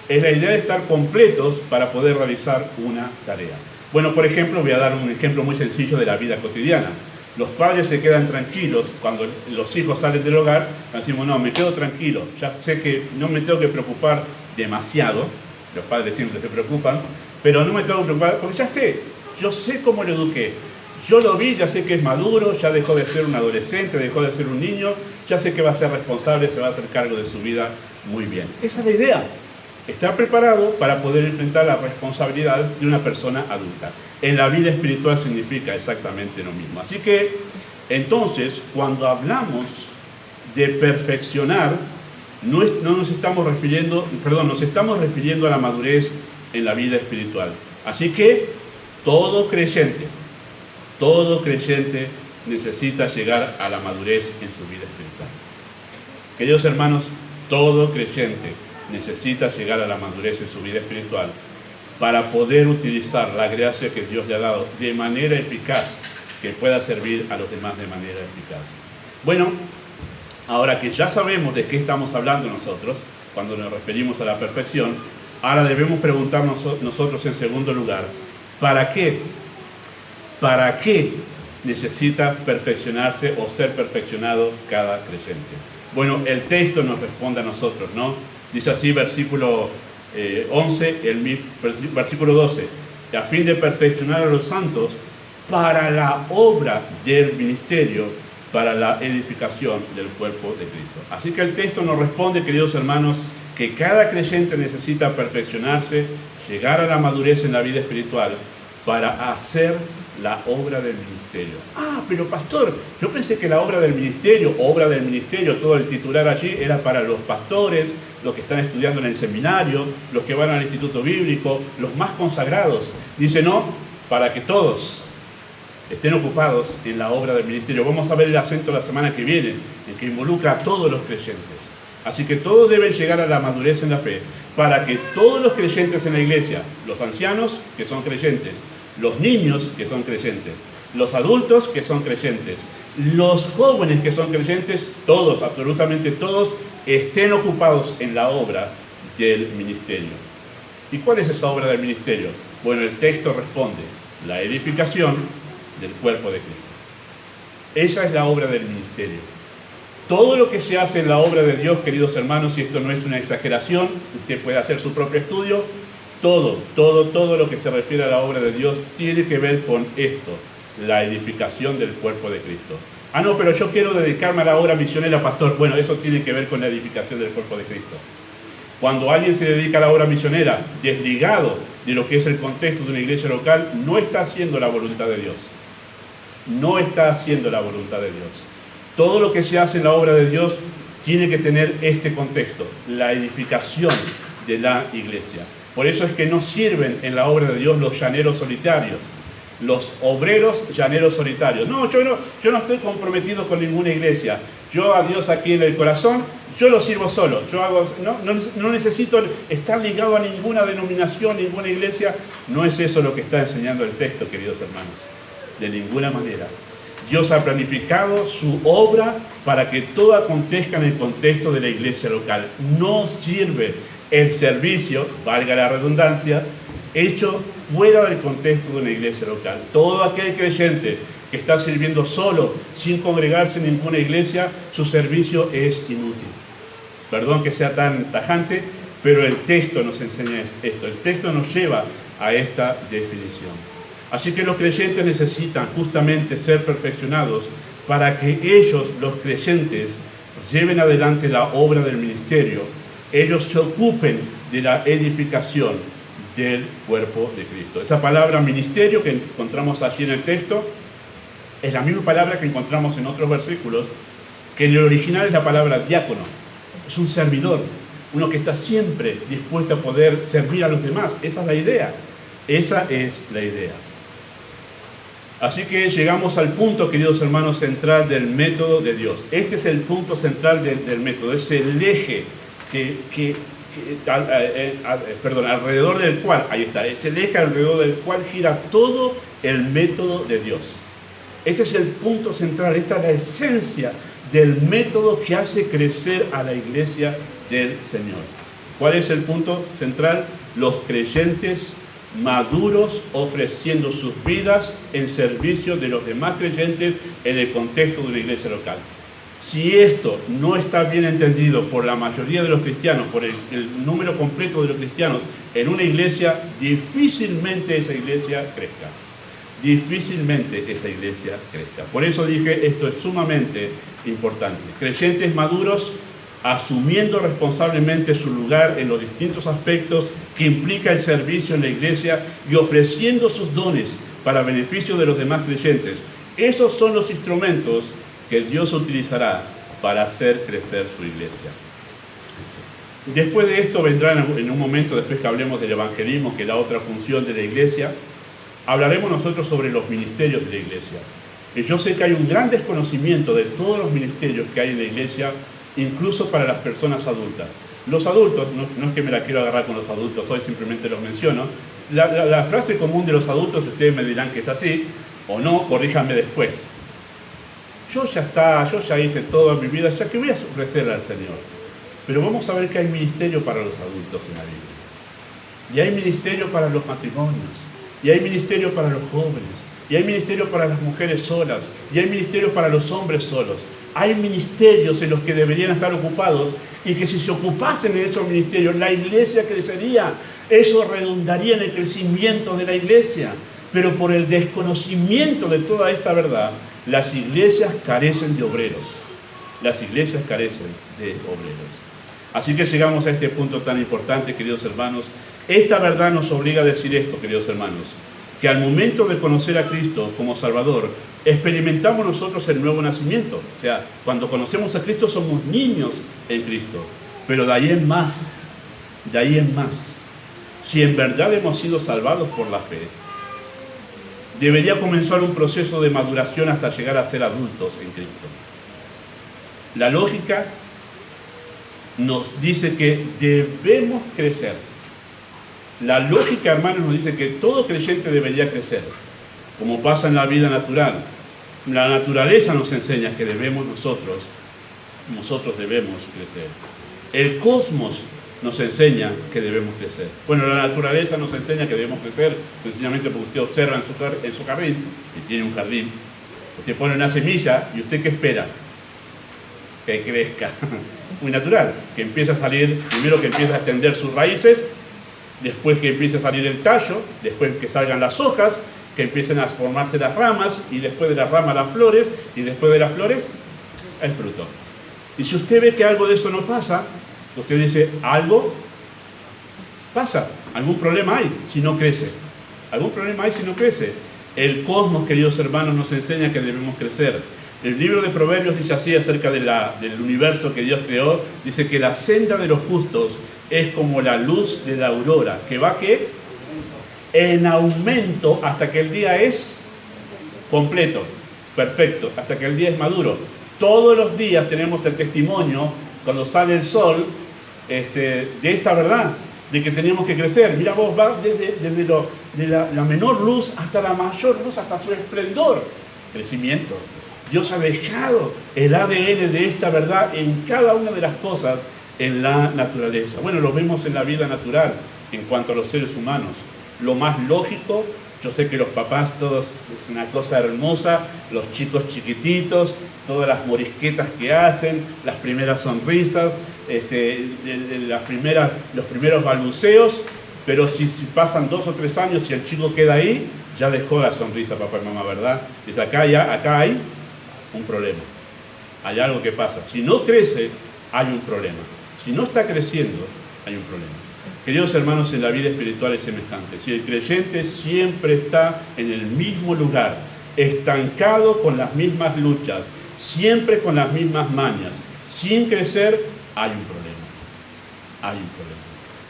S2: Es la idea de estar completos para poder realizar una tarea. Bueno, por ejemplo, voy a dar un ejemplo muy sencillo de la vida cotidiana. Los padres se quedan tranquilos cuando los hijos salen del hogar. Decimos: no, me quedo tranquilo, ya sé que no me tengo que preocupar demasiado. Los padres siempre se preocupan, pero no me tengo que preocupar porque yo sé cómo lo eduqué. Yo lo vi, ya sé que es maduro, ya dejó de ser un adolescente, dejó de ser un niño, ya sé que va a ser responsable, se va a hacer cargo de su vida muy bien. Esa es la idea. Estar preparado para poder enfrentar la responsabilidad de una persona adulta. En la vida espiritual significa exactamente lo mismo. Así que, entonces, cuando hablamos de perfeccionar, nos estamos refiriendo a la madurez en la vida espiritual. Así que, todo creyente necesita llegar a la madurez en su vida espiritual. Queridos hermanos, todo creyente necesita llegar a la madurez en su vida espiritual para poder utilizar la gracia que Dios le ha dado de manera eficaz, que pueda servir a los demás de manera eficaz. Bueno, ahora que ya sabemos de qué estamos hablando nosotros, cuando nos referimos a la perfección, ahora debemos preguntarnos nosotros en segundo lugar, ¿para qué? ¿Para qué necesita perfeccionarse o ser perfeccionado cada creyente? Bueno, el texto nos responde a nosotros, ¿no? Dice así, versículo 11, versículo 12, a fin de perfeccionar a los santos para la obra del ministerio, para la edificación del cuerpo de Cristo. Así que el texto nos responde, queridos hermanos, que cada creyente necesita perfeccionarse, llegar a la madurez en la vida espiritual para hacer la obra del ministerio. Ah, pero pastor, yo pensé que la obra del ministerio, todo el titular allí era para los pastores, los que están estudiando en el seminario, los que van al instituto bíblico, los más consagrados. Dice, no, para que todos estén ocupados en la obra del ministerio. Vamos a ver el acento la semana que viene, en que involucra a todos los creyentes. Así que todos deben llegar a la madurez en la fe, para que todos los creyentes en la iglesia, los ancianos que son creyentes, los niños que son creyentes, los adultos que son creyentes, los jóvenes que son creyentes, todos, absolutamente todos, estén ocupados en la obra del ministerio. ¿Y cuál es esa obra del ministerio? Bueno, el texto responde, la edificación del cuerpo de Cristo. Esa es la obra del ministerio. Todo lo que se hace en la obra de Dios, queridos hermanos, y esto no es una exageración, usted puede hacer su propio estudio, todo lo que se refiere a la obra de Dios tiene que ver con esto, la edificación del cuerpo de Cristo. Ah, no, pero yo quiero dedicarme a la obra misionera, pastor. Bueno, eso tiene que ver con la edificación del cuerpo de Cristo. Cuando alguien se dedica a la obra misionera, desligado de lo que es el contexto de una iglesia local, no está haciendo la voluntad de Dios. No está haciendo la voluntad de Dios. Todo lo que se hace en la obra de Dios tiene que tener este contexto, la edificación de la iglesia. Por eso es que no sirven en la obra de Dios los llaneros solitarios, los obreros llaneros solitarios. No, yo no estoy comprometido con ninguna iglesia. Yo a Dios aquí en el corazón, yo lo sirvo solo. No necesito estar ligado a ninguna denominación, ninguna iglesia. No es eso lo que está enseñando el texto, queridos hermanos. De ninguna manera. Dios ha planificado su obra para que todo acontezca en el contexto de la iglesia local. No sirve el servicio, valga la redundancia, hecho fuera del contexto de una iglesia local. Todo aquel creyente que está sirviendo solo, sin congregarse en ninguna iglesia, su servicio es inútil. Perdón que sea tan tajante, pero el texto nos enseña esto. El texto nos lleva a esta definición. Así que los creyentes necesitan justamente ser perfeccionados para que ellos, los creyentes, lleven adelante la obra del ministerio. Ellos se ocupen de la edificación del cuerpo de Cristo. Esa palabra ministerio que encontramos allí en el texto es la misma palabra que encontramos en otros versículos, que en el original es la palabra diácono. Es un servidor, uno que está siempre dispuesto a poder servir a los demás. Esa es la idea. Esa es la idea. Así que llegamos al punto, queridos hermanos, central del método de Dios. Este es el punto central del método, es el eje alrededor del cual, ahí está, es el eje alrededor del cual gira todo el método de Dios. Este es el punto central, esta es la esencia del método que hace crecer a la iglesia del Señor. ¿Cuál es el punto central? Los creyentes maduros ofreciendo sus vidas en servicio de los demás creyentes en el contexto de una iglesia local. Si esto no está bien entendido por la mayoría de los cristianos, por el número completo de los cristianos en una iglesia, difícilmente esa iglesia crezca. difícilmente esa iglesia crezca. Por eso dije, esto es sumamente importante. Creyentes maduros asumiendo responsablemente su lugar en los distintos aspectos que implica el servicio en la iglesia y ofreciendo sus dones para beneficio de los demás creyentes. Esos son los instrumentos que Dios utilizará para hacer crecer su iglesia. Después de esto vendrá en un momento, después que hablemos del evangelismo, que es la otra función de la iglesia, hablaremos nosotros sobre los ministerios de la iglesia. Y yo sé que hay un gran desconocimiento de todos los ministerios que hay en la iglesia, incluso para las personas adultas. Los adultos, no es que me la quiero agarrar con los adultos, hoy simplemente los menciono. La frase común de los adultos, ustedes me dirán que es así, o no, corríjanme después. Yo ya hice todo en mi vida, ya que voy a ofrecerle al Señor. Pero vamos a ver que hay ministerio para los adultos en la Biblia. Y hay ministerio para los matrimonios. Y hay ministerio para los jóvenes. Y hay ministerio para las mujeres solas. Y hay ministerio para los hombres solos. Hay ministerios en los que deberían estar ocupados y que si se ocupasen en esos ministerios, la iglesia crecería. Eso redundaría en el crecimiento de la iglesia. Pero por el desconocimiento de toda esta verdad, las iglesias carecen de obreros. Las iglesias carecen de obreros. Así que llegamos a este punto tan importante, queridos hermanos. Esta verdad nos obliga a decir esto, queridos hermanos, que al momento de conocer a Cristo como Salvador, experimentamos nosotros el nuevo nacimiento. O sea, cuando conocemos a Cristo somos niños en Cristo. Pero de ahí en más, si en verdad hemos sido salvados por la fe, debería comenzar un proceso de maduración hasta llegar a ser adultos en Cristo. La lógica nos dice que debemos crecer. La lógica, hermanos, nos dice que todo creyente debería crecer, como pasa en la vida natural. La naturaleza nos enseña que nosotros debemos crecer. El cosmos nos enseña que debemos crecer. Bueno, la naturaleza nos enseña que debemos crecer, sencillamente porque usted observa en su jardín, si tiene un jardín, usted pone una semilla y usted ¿qué espera? Que crezca. Muy natural, que empiece a salir, primero que empiece a extender sus raíces, después que empiece a salir el tallo, después que salgan las hojas, que empiecen a formarse las ramas, y después de las ramas las flores, y después de las flores el fruto. Y si usted ve que algo de eso no pasa, usted dice, algo pasa, algún problema hay si no crece. Algún problema hay si no crece. El cosmos, queridos hermanos, nos enseña que debemos crecer. El libro de Proverbios dice así acerca del universo que Dios creó, dice que la senda de los justos es como la luz de la aurora, que va ¿qué? En aumento hasta que el día es completo, perfecto, hasta que el día es maduro. Todos los días tenemos el testimonio, cuando sale el sol, de esta verdad, de que tenemos que crecer. Mira vos, va desde la menor luz hasta la mayor luz, hasta su esplendor. Crecimiento. Dios ha dejado el ADN de esta verdad en cada una de las cosas en la naturaleza. Bueno, lo vemos en la vida natural en cuanto a los seres humanos. Lo más lógico, yo sé que los papás todos es una cosa hermosa, los chicos chiquititos, todas las morisquetas que hacen, las primeras sonrisas, los primeros balbuceos, pero si pasan 2 o 3 años y el chico queda ahí, ya dejó la sonrisa papá y mamá, ¿verdad? Dice, acá hay un problema, hay algo que pasa. Si no crece, hay un problema. Si no está creciendo, hay un problema. Queridos hermanos, en la vida espiritual es semejante. Si el creyente siempre está en el mismo lugar, estancado con las mismas luchas, siempre con las mismas mañas, sin crecer, hay un problema. Hay un problema.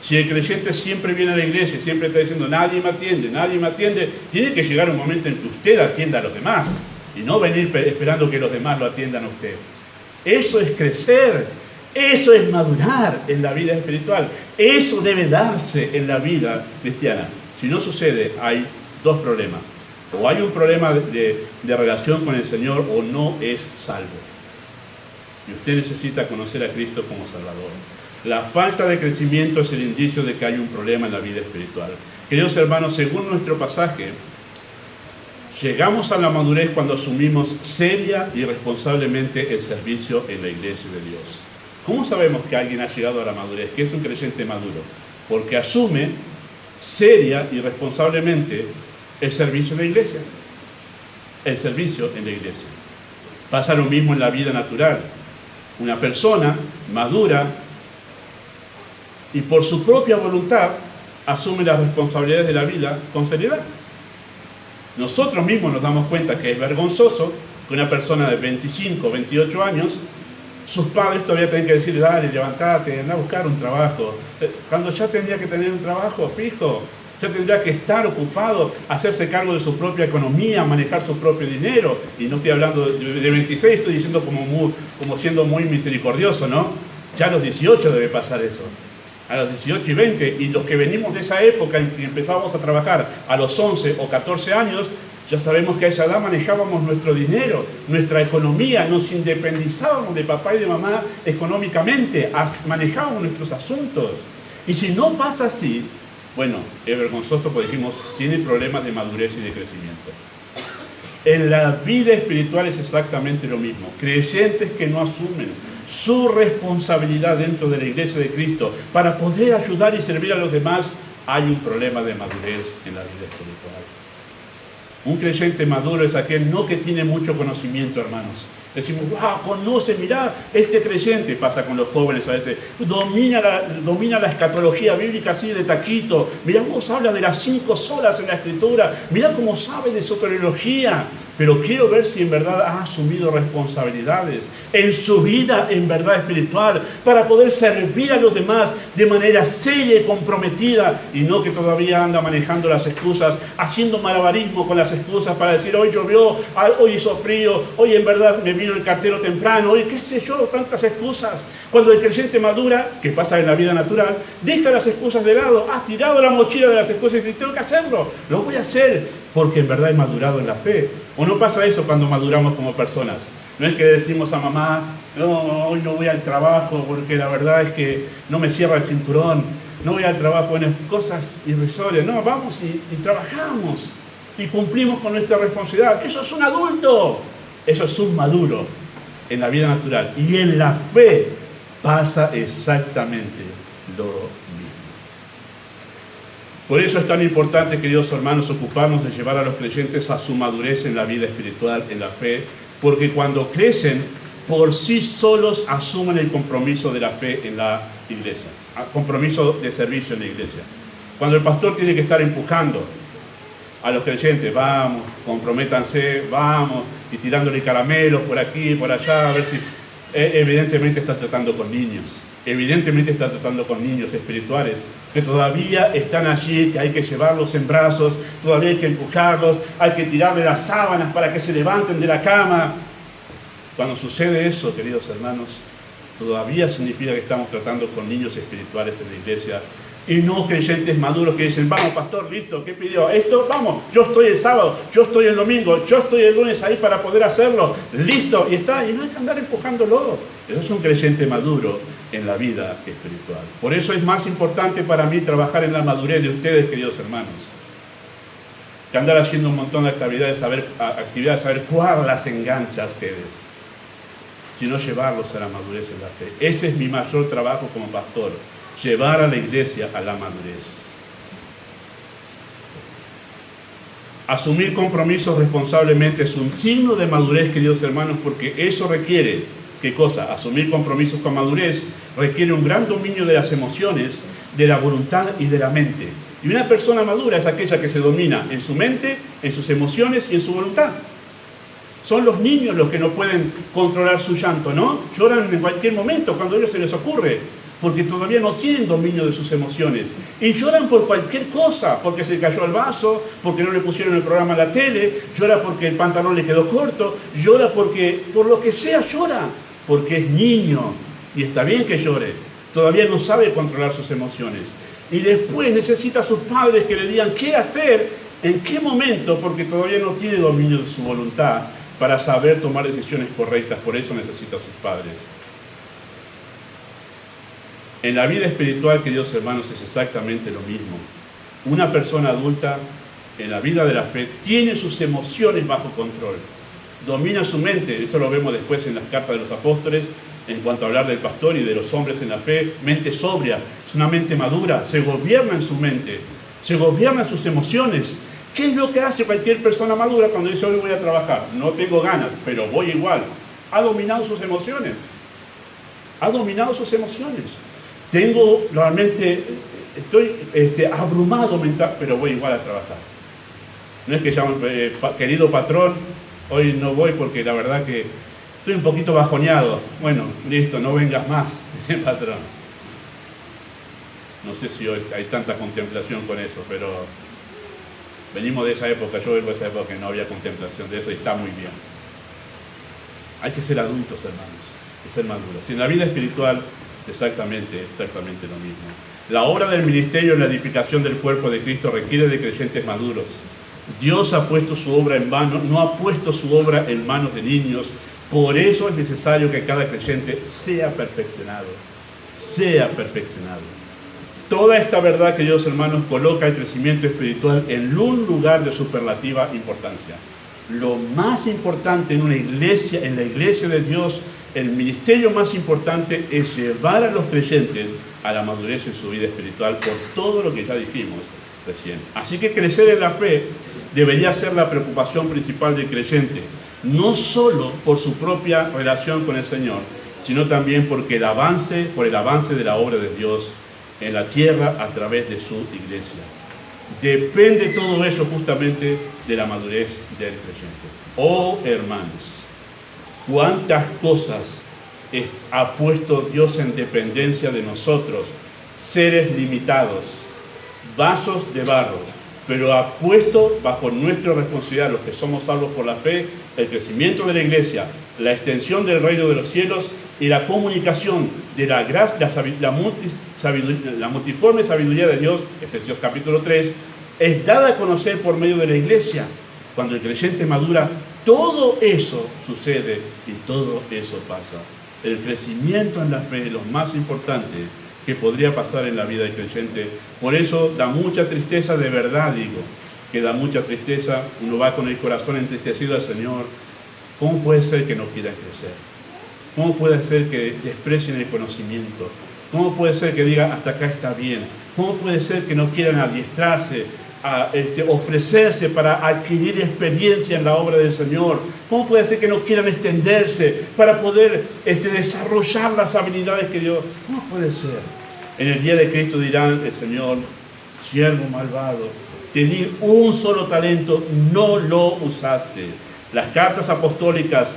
S2: Si el creyente siempre viene a la iglesia y siempre está diciendo, nadie me atiende, tiene que llegar un momento en que usted atienda a los demás y no venir esperando que los demás lo atiendan a usted. Eso es crecer, eso es madurar en la vida espiritual, eso debe darse en la vida cristiana. Si no sucede, hay 2 problemas. O hay un problema de relación con el Señor o no es salvo. Y usted necesita conocer a Cristo como Salvador. La falta de crecimiento es el indicio de que hay un problema en la vida espiritual. Queridos hermanos, según nuestro pasaje, llegamos a la madurez cuando asumimos seria y responsablemente el servicio en la iglesia de Dios. ¿Cómo sabemos que alguien ha llegado a la madurez? Que es un creyente maduro. Porque asume seria y responsablemente El servicio en la iglesia. El servicio en la iglesia. Pasa lo mismo en la vida natural. Una persona madura y por su propia voluntad asume las responsabilidades de la vida con seriedad. Nosotros mismos nos damos cuenta que es vergonzoso que una persona de 25, 28 años, sus padres todavía tienen que decirle, dale, levantate, anda a buscar un trabajo. Cuando ya tendría que tener un trabajo fijo, ya tendría que estar ocupado, hacerse cargo de su propia economía, manejar su propio dinero. Y no estoy hablando de 26, estoy diciendo como siendo muy misericordioso, ¿no? Ya a los 18 debe pasar eso. A los 18 y 20, y los que venimos de esa época en que empezábamos a trabajar a los 11 o 14 años, ya sabemos que a esa edad manejábamos nuestro dinero, nuestra economía, nos independizábamos de papá y de mamá económicamente, manejábamos nuestros asuntos. Y si no pasa así, bueno, es vergonzoso porque dijimos, tiene problemas de madurez y de crecimiento. En la vida espiritual es exactamente lo mismo. Creyentes que no asumen su responsabilidad dentro de la iglesia de Cristo para poder ayudar y servir a los demás, hay un problema de madurez en la vida espiritual. Un creyente maduro es aquel no que tiene mucho conocimiento, hermanos. Decimos, wow, conoce, mirá, este creyente, pasa con los jóvenes a veces, domina la escatología bíblica así de taquito, mirá cómo habla de las 5 solas en la Escritura, mirá cómo sabe de soteriología, pero quiero ver si en verdad ha asumido responsabilidades en su vida en verdad espiritual para poder servir a los demás de manera seria y comprometida, y no que todavía anda manejando las excusas, haciendo malabarismo con las excusas para decir, hoy llovió, hoy hizo frío, hoy en verdad me vino el cartero temprano, hoy qué sé yo, tantas excusas. Cuando el creyente madura, que pasa en la vida natural, deja las excusas de lado, ha tirado la mochila de las excusas y dice, tengo que hacerlo, lo voy a hacer, porque en verdad he madurado en la fe. ¿O no pasa eso cuando maduramos como personas? No es que decimos a mamá, no, hoy no voy al trabajo porque la verdad es que no me cierra el cinturón, no voy al trabajo, bueno, cosas irrisorias. No, vamos y trabajamos y cumplimos con nuestra responsabilidad. Eso es un adulto, eso es un maduro en la vida natural. Y en la fe pasa exactamente lo mismo. Por eso es tan importante, queridos hermanos, ocuparnos de llevar a los creyentes a su madurez en la vida espiritual, en la fe, porque cuando crecen, por sí solos asumen el compromiso de la fe en la iglesia, compromiso de servicio en la iglesia. Cuando el pastor tiene que estar empujando a los creyentes, vamos, comprométanse, vamos, y tirándole caramelos por aquí, por allá, a ver si... evidentemente está tratando con niños, evidentemente está tratando con niños espirituales, que todavía están allí, que hay que llevarlos en brazos, todavía hay que empujarlos, hay que tirarle las sábanas para que se levanten de la cama. Cuando sucede eso, queridos hermanos, todavía significa que estamos tratando con niños espirituales en la iglesia y no creyentes maduros que dicen, vamos pastor, listo, ¿qué pidió? Esto, vamos, yo estoy el sábado, yo estoy el domingo, yo estoy el lunes ahí para poder hacerlo, listo, y está, y no hay que andar empujándolo. Eso es un creyente maduro en la vida espiritual. Por eso es más importante para mí trabajar en la madurez de ustedes, queridos hermanos, que andar haciendo un montón de actividades, a ver cuál las engancha a ustedes, sino llevarlos a la madurez en la fe. Ese es mi mayor trabajo como pastor, llevar a la iglesia a la madurez. Asumir compromisos responsablemente es un signo de madurez, queridos hermanos, porque eso requiere, ¿qué cosa? Asumir compromisos con madurez requiere un gran dominio de las emociones, de la voluntad y de la mente. Y una persona madura es aquella que se domina en su mente, en sus emociones y en su voluntad. Son los niños los que no pueden controlar su llanto, ¿no? Lloran en cualquier momento, cuando a ellos se les ocurre, porque todavía no tienen dominio de sus emociones. Y lloran por cualquier cosa, porque se cayó el vaso, porque no le pusieron el programa a la tele, llora porque el pantalón le quedó corto, llora porque, por lo que sea, llora, porque es niño, y está bien que llore, todavía no sabe controlar sus emociones. Y después necesita a sus padres que le digan qué hacer, en qué momento, porque todavía no tiene dominio de su voluntad para saber tomar decisiones correctas, por eso necesita a sus padres. En la vida espiritual, queridos hermanos, es exactamente lo mismo. Una persona adulta, en la vida de la fe, tiene sus emociones bajo control. Domina su mente. Esto lo vemos después en las cartas de los apóstoles, en cuanto a hablar del pastor y de los hombres en la fe. Mente sobria, es una mente madura, se gobierna en su mente, se gobierna sus emociones. ¿Qué es lo que hace cualquier persona madura cuando dice hoy voy a trabajar? No tengo ganas, pero voy igual. Ha dominado sus emociones. Ha dominado sus emociones. Estoy abrumado mental, pero voy igual a trabajar. No es que llamen, querido patrón, hoy no voy porque la verdad que estoy un poquito bajoneado. Bueno, listo, no vengas más, dice el patrón. No sé si hoy hay tanta contemplación con eso, pero venimos de esa época, yo vengo de esa época que no había contemplación de eso y está muy bien. Hay que ser adultos, hermanos, y ser maduros. Y en la vida espiritual, exactamente lo mismo. La obra del ministerio en la edificación del cuerpo de Cristo requiere de creyentes maduros. Dios ha puesto su obra en manos, no ha puesto su obra en manos de niños. Por eso es necesario que cada creyente sea perfeccionado. Sea perfeccionado. Toda esta verdad, queridos hermanos, coloca el crecimiento espiritual en un lugar de superlativa importancia. Lo más importante en una iglesia, en la iglesia de Dios, el ministerio más importante es llevar a los creyentes a la madurez en su vida espiritual por todo lo que ya dijimos recién. Así que crecer en la fe debería ser la preocupación principal del creyente, no solo por su propia relación con el Señor, sino también por el avance de la obra de Dios en la tierra a través de su iglesia. Depende todo eso justamente de la madurez del creyente. Oh hermanos, cuántas cosas ha puesto Dios en dependencia de nosotros, seres limitados, vasos de barro, pero ha puesto bajo nuestra responsabilidad, los que somos salvos por la fe, el crecimiento de la iglesia, la extensión del reino de los cielos y la comunicación de la gracia, la multiforme sabiduría de Dios, Efesios capítulo 3, es dada a conocer por medio de la iglesia. Cuando el creyente madura, todo eso sucede y todo eso pasa. El crecimiento en la fe es lo más importante que podría pasar en la vida del creyente. Por eso da mucha tristeza, de verdad digo, que da mucha tristeza. Uno va con el corazón entristecido al Señor. ¿Cómo puede ser que no quieran crecer? ¿Cómo puede ser que desprecien el conocimiento? ¿Cómo puede ser que digan hasta acá está bien? ¿Cómo puede ser que no quieran adiestrarse, ofrecerse para adquirir experiencia en la obra del Señor? ¿Cómo puede ser que no quieran extenderse para poder desarrollar las habilidades que Dios? ¿Cómo puede ser? En el día de Cristo dirán el Señor, siervo malvado, te di un solo talento, no lo usaste. Las cartas apostólicas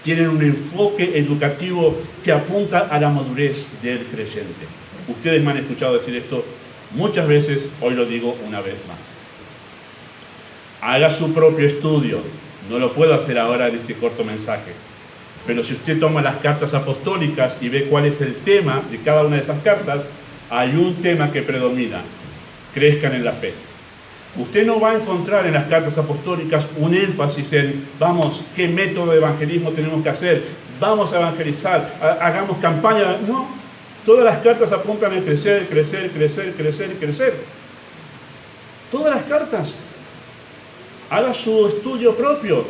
S2: tienen un enfoque educativo que apunta a la madurez del creyente. Ustedes me han escuchado decir esto muchas veces, hoy lo digo una vez más. Haga su propio estudio. No lo puedo hacer ahora en este corto mensaje. Pero si usted toma las cartas apostólicas y ve cuál es el tema de cada una de esas cartas, hay un tema que predomina. Crezcan en la fe. Usted no va a encontrar en las cartas apostólicas un énfasis en, vamos, ¿qué método de evangelismo tenemos que hacer? Vamos a evangelizar, hagamos campaña. No, todas las cartas apuntan a crecer, crecer, crecer, crecer, crecer. Todas las cartas. Haga su estudio propio.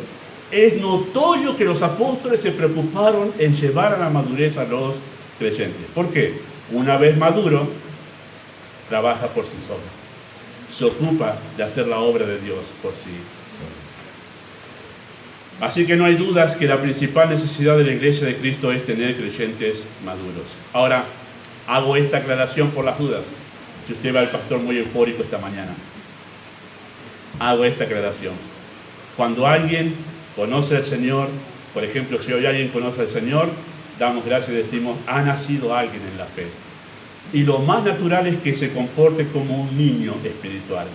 S2: Es notorio que los apóstoles se preocuparon en llevar a la madurez a los creyentes. ¿Por qué? Una vez maduro, trabaja por sí solo. Se ocupa de hacer la obra de Dios por sí solo. Así que no hay dudas que la principal necesidad de la iglesia de Cristo es tener creyentes maduros. Ahora, hago esta aclaración por las dudas. Si usted va al pastor muy eufórico esta mañana, hago esta aclaración. Cuando alguien conoce al Señor, por ejemplo, si hoy alguien conoce al Señor, damos gracias y decimos, ha nacido alguien en la fe. Y lo más natural es que se comporte como un niño espiritual.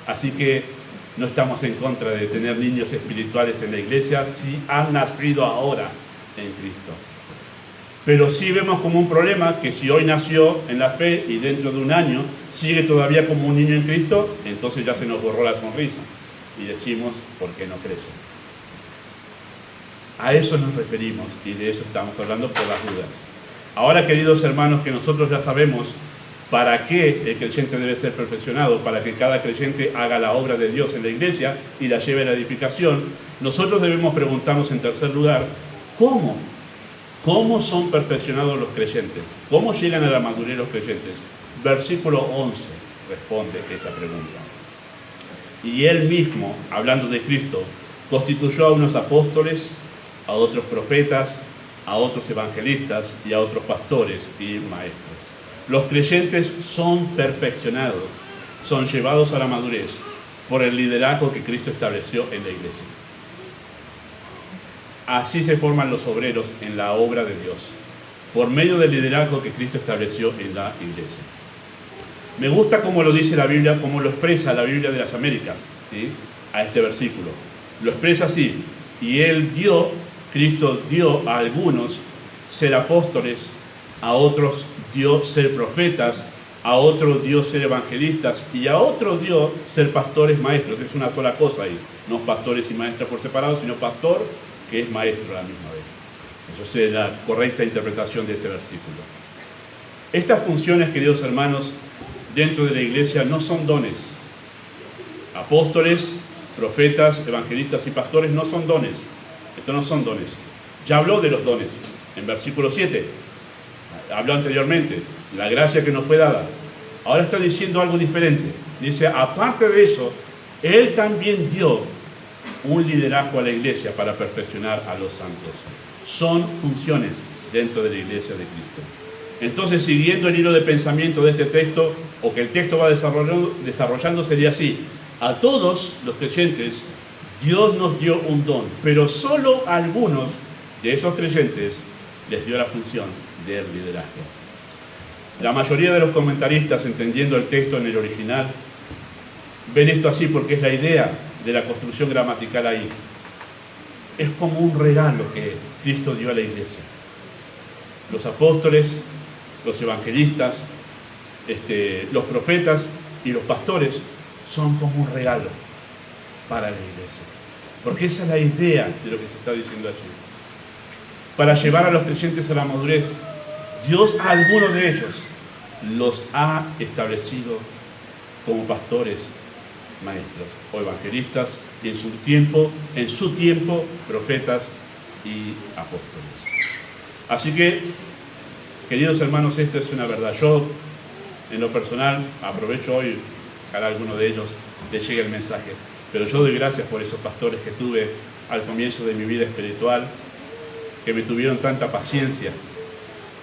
S2: Así que no estamos en contra de tener niños espirituales en la iglesia si han nacido ahora en Cristo. Pero sí vemos como un problema que si hoy nació en la fe y dentro de un año sigue todavía como un niño en Cristo, entonces ya se nos borró la sonrisa y decimos, ¿por qué no crece? A eso nos referimos y de eso estamos hablando por las dudas. Ahora, queridos hermanos, que nosotros ya sabemos para qué el creyente debe ser perfeccionado, para que cada creyente haga la obra de Dios en la iglesia y la lleve a la edificación, nosotros debemos preguntarnos en tercer lugar, ¿cómo? ¿Cómo son perfeccionados los creyentes? ¿Cómo llegan a la madurez los creyentes? Versículo 11 responde esta pregunta. Y Él mismo, hablando de Cristo, constituyó a unos apóstoles, a otros profetas, a otros evangelistas y a otros pastores y maestros. Los creyentes son perfeccionados, son llevados a la madurez por el liderazgo que Cristo estableció en la iglesia. Así se forman los obreros en la obra de Dios, por medio del liderazgo que Cristo estableció en la iglesia. Me gusta cómo lo dice la Biblia, cómo lo expresa la Biblia de las Américas, ¿sí?, a este versículo. Lo expresa así: y Cristo dio a algunos ser apóstoles, a otros dio ser profetas, a otros dio ser evangelistas y a otros dio ser pastores maestros. Es una sola cosa ahí, no pastores y maestros por separado, sino pastor que es maestro a la misma vez. Eso es la correcta interpretación de este versículo. Estas funciones, queridos hermanos, dentro de la iglesia no son dones. Apóstoles, profetas, evangelistas y pastores no son dones. Estos no son dones. Ya habló de los dones en versículo 7. Habló anteriormente, la gracia que nos fue dada. Ahora está diciendo algo diferente. Dice, aparte de eso, Él también dio un liderazgo a la iglesia para perfeccionar a los santos. Son funciones dentro de la iglesia de Cristo. Entonces, siguiendo el hilo de pensamiento de este texto, o que el texto va desarrollando, sería así: a todos los creyentes Dios nos dio un don, pero solo a algunos de esos creyentes les dio la función del liderazgo. La mayoría de los comentaristas, entendiendo el texto en el original, ven esto así porque es la idea de la construcción gramatical ahí. Es como un regalo que Cristo dio a la iglesia. Los apóstoles, los evangelistas, los profetas y los pastores son como un regalo para la iglesia. Porque esa es la idea de lo que se está diciendo allí. Para llevar a los creyentes a la madurez, Dios a algunos de ellos los ha establecido como pastores, maestros o evangelistas, y en su tiempo, profetas y apóstoles. Así que, queridos hermanos, esto es una verdad. Yo, en lo personal, aprovecho hoy, ojalá a alguno de ellos le llegue el mensaje, pero yo doy gracias por esos pastores que tuve al comienzo de mi vida espiritual, que me tuvieron tanta paciencia,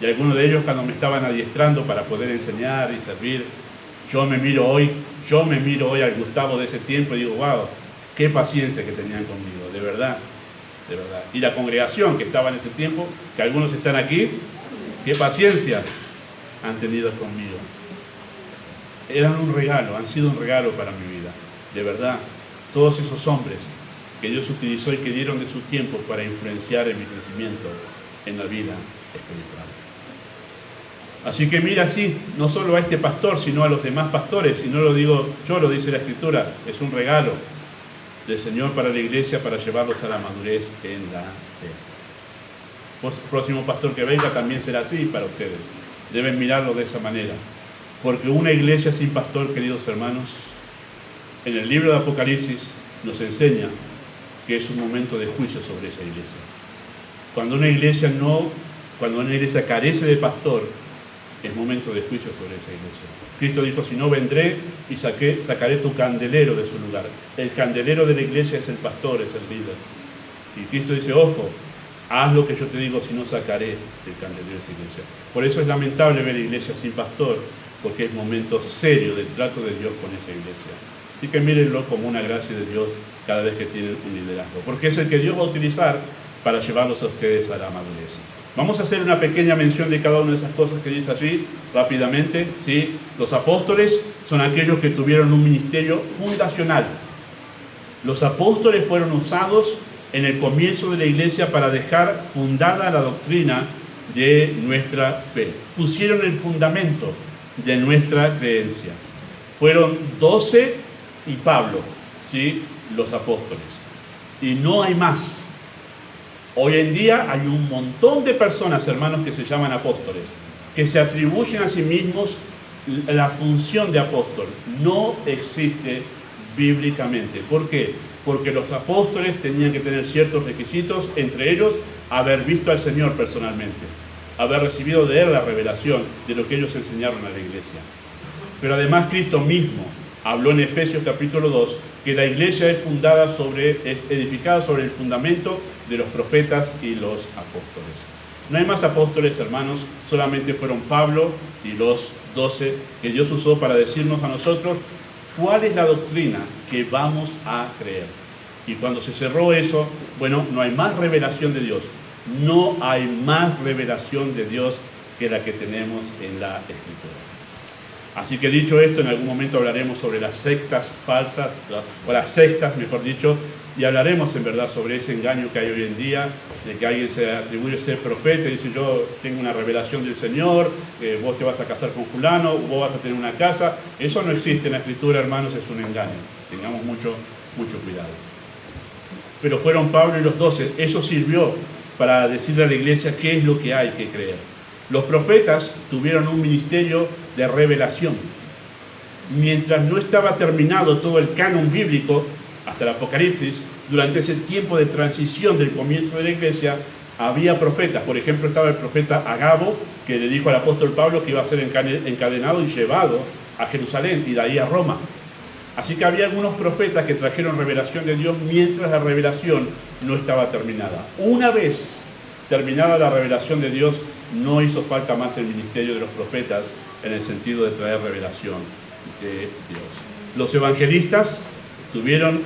S2: y algunos de ellos cuando me estaban adiestrando para poder enseñar y servir, yo me miro hoy al Gustavo de ese tiempo y digo, wow, qué paciencia que tenían conmigo, de verdad, de verdad. Y la congregación que estaba en ese tiempo, que algunos están aquí, qué paciencia han tenido conmigo. Eran un regalo, han sido un regalo para mi vida, de verdad. Todos esos hombres que Dios utilizó y que dieron de sus tiempos para influenciar en mi crecimiento en la vida espiritual. Así que mira así, no solo a este pastor, sino a los demás pastores, y no lo digo yo, lo dice la Escritura, es un regalo del Señor para la iglesia, para llevarlos a la madurez en la fe. El próximo pastor que venga también será así para ustedes. Deben mirarlo de esa manera. Porque una iglesia sin pastor, queridos hermanos, en el libro de Apocalipsis nos enseña que es un momento de juicio sobre esa iglesia. Cuando una iglesia carece de pastor, es momento de juicio sobre esa iglesia. Cristo dijo, si no vendré y sacaré tu candelero de su lugar. El candelero de la iglesia es el pastor, es el líder. Y Cristo dice, ojo, haz lo que yo te digo, si no sacaré el candelero de esa iglesia. Por eso es lamentable ver iglesias sin pastor, porque es momento serio del trato de Dios con esa iglesia. Así que mírenlo como una gracia de Dios cada vez que tienen un liderazgo, porque es el que Dios va a utilizar para llevarlos a ustedes a la madurez. Vamos a hacer una pequeña mención de cada una de esas cosas que dice allí, rápidamente. ¿Sí? Los apóstoles son aquellos que tuvieron un ministerio fundacional. Los apóstoles fueron usados en el comienzo de la iglesia para dejar fundada la doctrina de nuestra fe. Pusieron el fundamento de nuestra creencia. Fueron 12 y Pablo, ¿sí? Los apóstoles. Y no hay más. Hoy en día hay un montón de personas, hermanos, que se llaman apóstoles, que se atribuyen a sí mismos la función de apóstol. No existe bíblicamente. ¿Por qué? Porque los apóstoles tenían que tener ciertos requisitos, entre ellos haber visto al Señor personalmente, haber recibido de Él la revelación de lo que ellos enseñaron a la iglesia. Pero además Cristo mismo habló en Efesios capítulo 2 que la iglesia es edificada sobre el fundamento de los profetas y los apóstoles. No hay más apóstoles, hermanos, solamente fueron Pablo y los 12 que Dios usó para decirnos a nosotros cuál es la doctrina que vamos a creer. Y cuando se cerró eso, bueno, no hay más revelación de Dios. No hay más revelación de Dios que la que tenemos en la Escritura. Así que dicho esto, en algún momento hablaremos sobre las sectas falsas, o las sectas, mejor dicho, y hablaremos en verdad sobre ese engaño que hay hoy en día, de que alguien se atribuye a ser profeta y dice: yo tengo una revelación del Señor, vos te vas a casar con fulano, vos vas a tener una casa. Eso no existe en la Escritura, hermanos, es un engaño. Tengamos mucho cuidado. Pero fueron Pablo y los 12, eso sirvió para decirle a la iglesia qué es lo que hay que creer. Los profetas tuvieron un ministerio de revelación. Mientras no estaba terminado todo el canon bíblico, hasta el Apocalipsis, durante ese tiempo de transición del comienzo de la iglesia, había profetas. Por ejemplo, estaba el profeta Agabo, que le dijo al apóstol Pablo que iba a ser encadenado y llevado a Jerusalén y de ahí a Roma. Así que había algunos profetas que trajeron revelación de Dios mientras la revelación no estaba terminada. Una vez terminada la revelación de Dios, no hizo falta más el ministerio de los profetas en el sentido de traer revelación de Dios. Los evangelistas tuvieron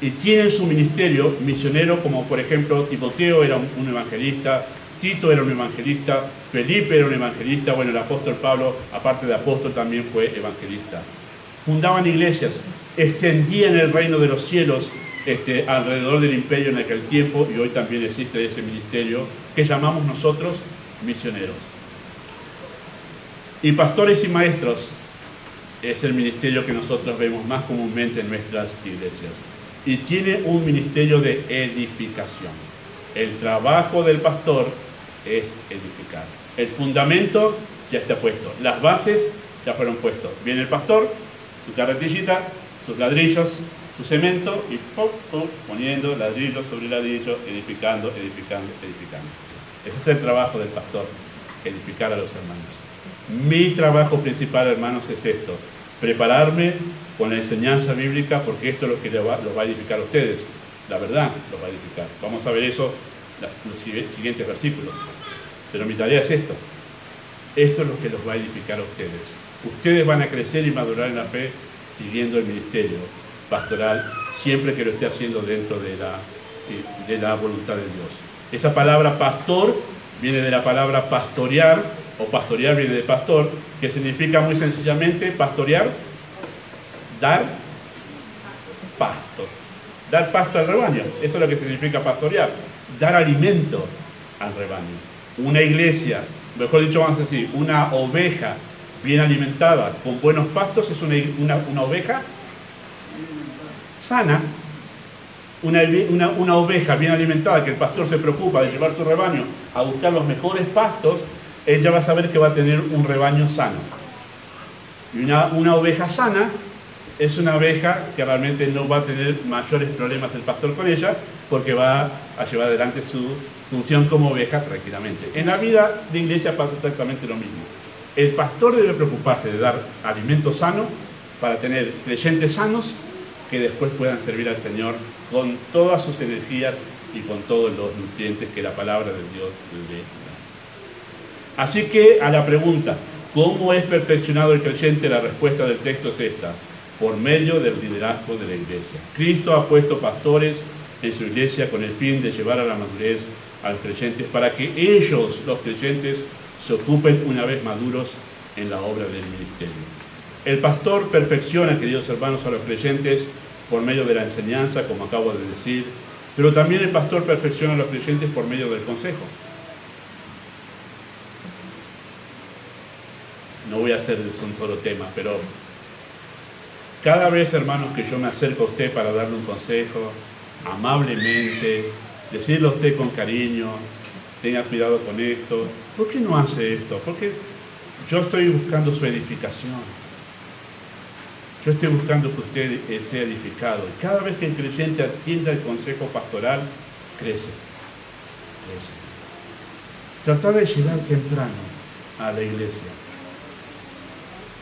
S2: y tienen su ministerio misionero, como por ejemplo Timoteo era un evangelista, Tito era un evangelista, Felipe era un evangelista, bueno, el apóstol Pablo, aparte de apóstol, también fue evangelista. Fundaban iglesias, extendían el reino de los cielos alrededor del imperio en aquel tiempo, y hoy también existe ese ministerio que llamamos nosotros misioneros. Y pastores y maestros es el ministerio que nosotros vemos más comúnmente en nuestras iglesias. Y tiene un ministerio de edificación. El trabajo del pastor es edificar. El fundamento ya está puesto. Las bases ya fueron puestas. Viene el pastor, su carretillita, sus ladrillos, su cemento y poniendo ladrillo sobre ladrillo, edificando. Ese es el trabajo del pastor, edificar a los hermanos. Mi trabajo principal, hermanos, es esto: prepararme con la enseñanza bíblica, porque esto es lo que los va a edificar a ustedes. La verdad los va a edificar. Vamos a ver eso en los siguientes versículos. Pero mi tarea es esto. Esto es lo que los va a edificar a ustedes. Ustedes van a crecer y madurar en la fe siguiendo el ministerio pastoral, siempre que lo esté haciendo dentro de la voluntad de Dios. Esa palabra pastor viene de la palabra pastorear, o pastorear viene de pastor, que significa muy sencillamente pastorear, dar pasto. Dar pasto al rebaño, eso es lo que significa pastorear, dar alimento al rebaño. Una iglesia, mejor dicho, vamos a decir, una oveja bien alimentada con buenos pastos es una oveja sana. Una oveja bien alimentada, que el pastor se preocupa de llevar su rebaño a buscar los mejores pastos, ella va a saber que va a tener un rebaño sano. Y una oveja sana es una oveja que realmente no va a tener mayores problemas el pastor con ella, porque va a llevar adelante su función como oveja tranquilamente. En la vida de iglesia pasa exactamente lo mismo. El pastor debe preocuparse de dar alimento sano para tener creyentes sanos que después puedan servir al Señor con todas sus energías y con todos los nutrientes que la palabra de Dios le da. Así que a la pregunta, ¿cómo es perfeccionado el creyente? La respuesta del texto es esta: por medio del liderazgo de la iglesia. Cristo ha puesto pastores en su iglesia con el fin de llevar a la madurez a los creyentes, para que ellos, los creyentes, se ocupen una vez maduros en la obra del ministerio. El pastor perfecciona, queridos hermanos, a los creyentes por medio de la enseñanza, como acabo de decir, pero también el pastor perfecciona a los creyentes por medio del consejo. No voy a hacer eso un solo tema, pero cada vez, hermanos, que yo me acerco a usted para darle un consejo, amablemente, decirle a usted con cariño, tenga cuidado con esto, ¿por qué no hace esto? Porque yo estoy buscando su edificación. Yo estoy buscando que usted sea edificado. Y cada vez que el creyente atienda el consejo pastoral, crece. Tratar de llegar temprano a la iglesia.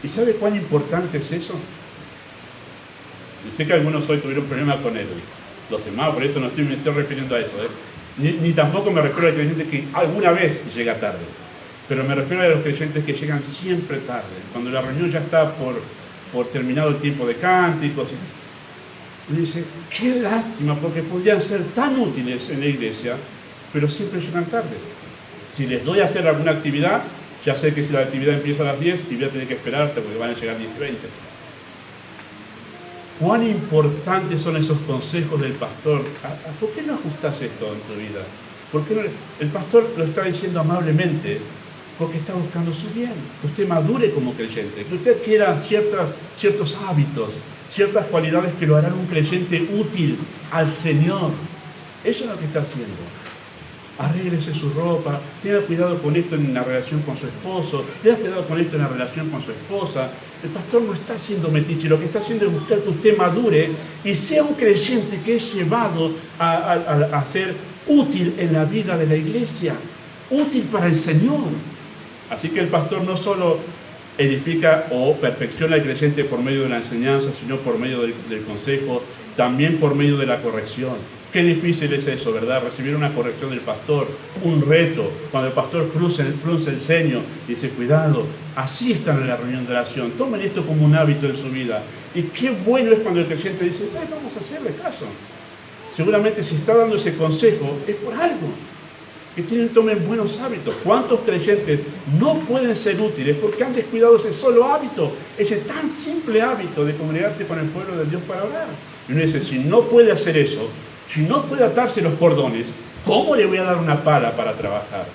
S2: ¿Y sabe cuán importante es eso? Y sé que algunos hoy tuvieron problemas con los demás, por eso me estoy refiriendo a eso. Ni tampoco me refiero al creyente que alguna vez llega tarde, pero me refiero a los creyentes que llegan siempre tarde, cuando la reunión ya está por terminado el tiempo de cánticos. Y dice, qué lástima, porque podrían ser tan útiles en la iglesia, pero siempre llegan tarde. Si les doy a hacer alguna actividad, ya sé que si la actividad empieza a las 10 y voy a tener que esperar hasta porque van a llegar 10 y 20. ¿Cuán importantes son esos consejos del pastor? ¿Por qué no ajustas esto en tu vida? ¿Por qué no? El pastor lo está diciendo amablemente porque está buscando su bien, que usted madure como creyente, que usted quiera ciertos hábitos, ciertas cualidades que lo harán un creyente útil al Señor. Eso es lo que está haciendo. Arréglese su ropa, tenga cuidado con esto en la relación con su esposo, tenga cuidado con esto en la relación con su esposa. El pastor no está haciendo metiche, lo que está haciendo es buscar que usted madure y sea un creyente que es llevado a ser útil en la vida de la iglesia, útil para el Señor. Así que el pastor no solo edifica o perfecciona al creyente por medio de la enseñanza, sino por medio del consejo, también por medio de la corrección. Qué difícil es eso, ¿verdad? Recibir una corrección del pastor, un reto, cuando el pastor frunce el ceño y dice, cuidado, así están en la reunión de oración, tomen esto como un hábito en su vida. Y qué bueno es cuando el creyente dice, vamos a hacerle caso. Seguramente si está dando ese consejo es por algo. Que tomen buenos hábitos. ¿Cuántos creyentes no pueden ser útiles porque han descuidado ese solo hábito, ese tan simple hábito de congregarse con el pueblo de Dios para orar? Y uno dice, si no puede hacer eso, si no puede atarse los cordones, ¿cómo le voy a dar una pala para trabajar?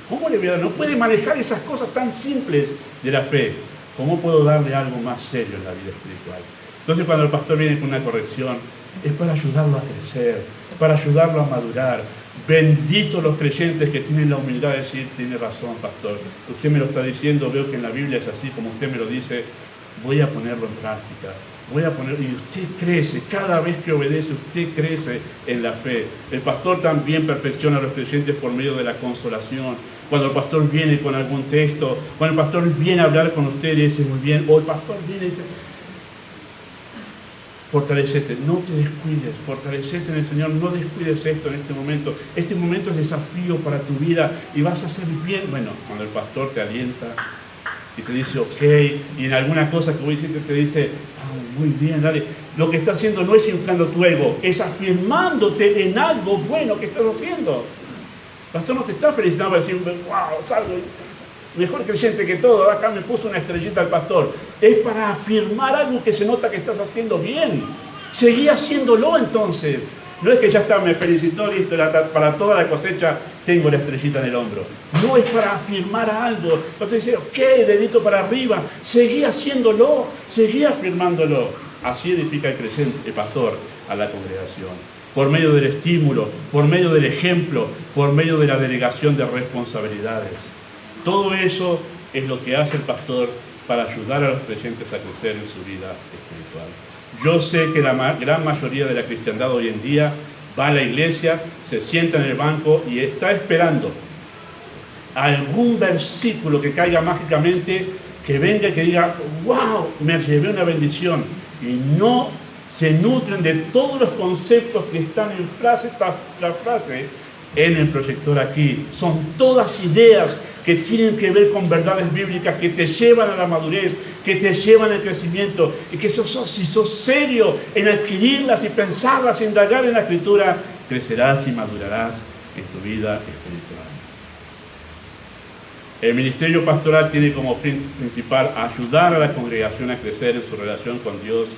S2: ¿Cómo le voy a dar? No puede manejar esas cosas tan simples de la fe. ¿Cómo puedo darle algo más serio en la vida espiritual? Entonces cuando el pastor viene con una corrección, es para ayudarlo a crecer, para ayudarlo a madurar. Benditos los creyentes que tienen la humildad de decir, tiene razón, pastor, usted me lo está diciendo, veo que en la Biblia es así como usted me lo dice, voy a ponerlo en práctica, y usted crece, cada vez que obedece, usted crece en la fe. El pastor también perfecciona a los creyentes por medio de la consolación. Cuando el pastor viene con algún texto, cuando el pastor viene a hablar con usted y dice muy bien, o el pastor viene y dice, fortalecete, no te descuides, fortalecete en el Señor, no descuides esto en este momento. Este momento es desafío para tu vida y vas a hacer bien. Bueno, cuando el pastor te alienta y te dice, ok, y en alguna cosa que vos hiciste te dice, muy bien, dale. Lo que está haciendo no es inflando tu ego, es afirmándote en algo bueno que estás haciendo. El pastor no te está felicitando para decir, wow, salgo, mejor creyente que todo, acá me puso una estrellita al pastor. Es para afirmar algo que se nota que estás haciendo bien. Seguí haciéndolo entonces. No es que ya está, me felicitó, listo, para toda la cosecha tengo la estrellita en el hombro. No, es para afirmar algo. Entonces dice, ok, dedito para arriba, seguí haciéndolo, seguí afirmándolo. Así edifica el creyente, el pastor, a la congregación. Por medio del estímulo, por medio del ejemplo, por medio de la delegación de responsabilidades. Todo eso es lo que hace el pastor para ayudar a los creyentes a crecer en su vida espiritual. Yo sé que la gran mayoría de la cristiandad hoy en día va a la iglesia, se sienta en el banco y está esperando algún versículo que caiga mágicamente, que venga y que diga, wow, me llevé una bendición. Y no se nutren de todos los conceptos que están en frase tras frase en el proyector aquí. Son todas ideas que tienen que ver con verdades bíblicas que te llevan a la madurez, que te llevan al crecimiento, y que si sos serio en adquirirlas y pensarlas, indagar en la Escritura, crecerás y madurarás en tu vida espiritual. El ministerio pastoral tiene como fin principal ayudar a la congregación a crecer en su relación con Dios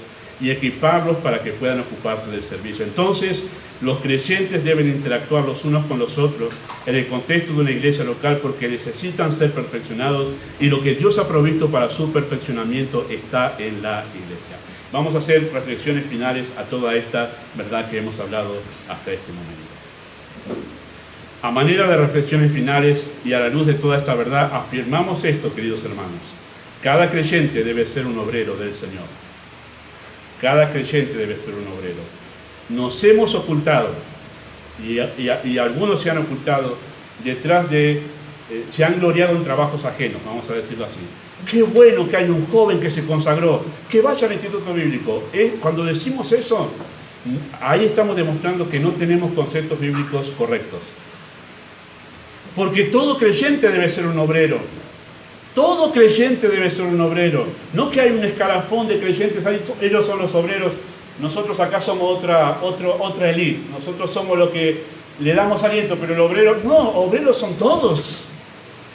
S2: y equiparlos para que puedan ocuparse del servicio. Entonces, los creyentes deben interactuar los unos con los otros en el contexto de una iglesia local porque necesitan ser perfeccionados y lo que Dios ha provisto para su perfeccionamiento está en la iglesia. Vamos a hacer reflexiones finales a toda esta verdad que hemos hablado hasta este momento. A manera de reflexiones finales y a la luz de toda esta verdad, afirmamos esto, queridos hermanos. Cada creyente debe ser un obrero del Señor. Cada creyente debe ser un obrero. Nos hemos ocultado, y algunos se han ocultado detrás de, se han gloriado en trabajos ajenos, vamos a decirlo así. qué bueno que hay un joven que se consagró, que vaya al instituto bíblico. Cuando decimos eso, ahí estamos demostrando que no tenemos conceptos bíblicos correctos. Porque todo creyente debe ser un obrero. Todo creyente debe ser un obrero. No que hay un escalafón de creyentes, ahí ellos son los obreros, nosotros acá somos otra élite, nosotros somos los que le damos aliento, pero el obrero, no, obreros son todos.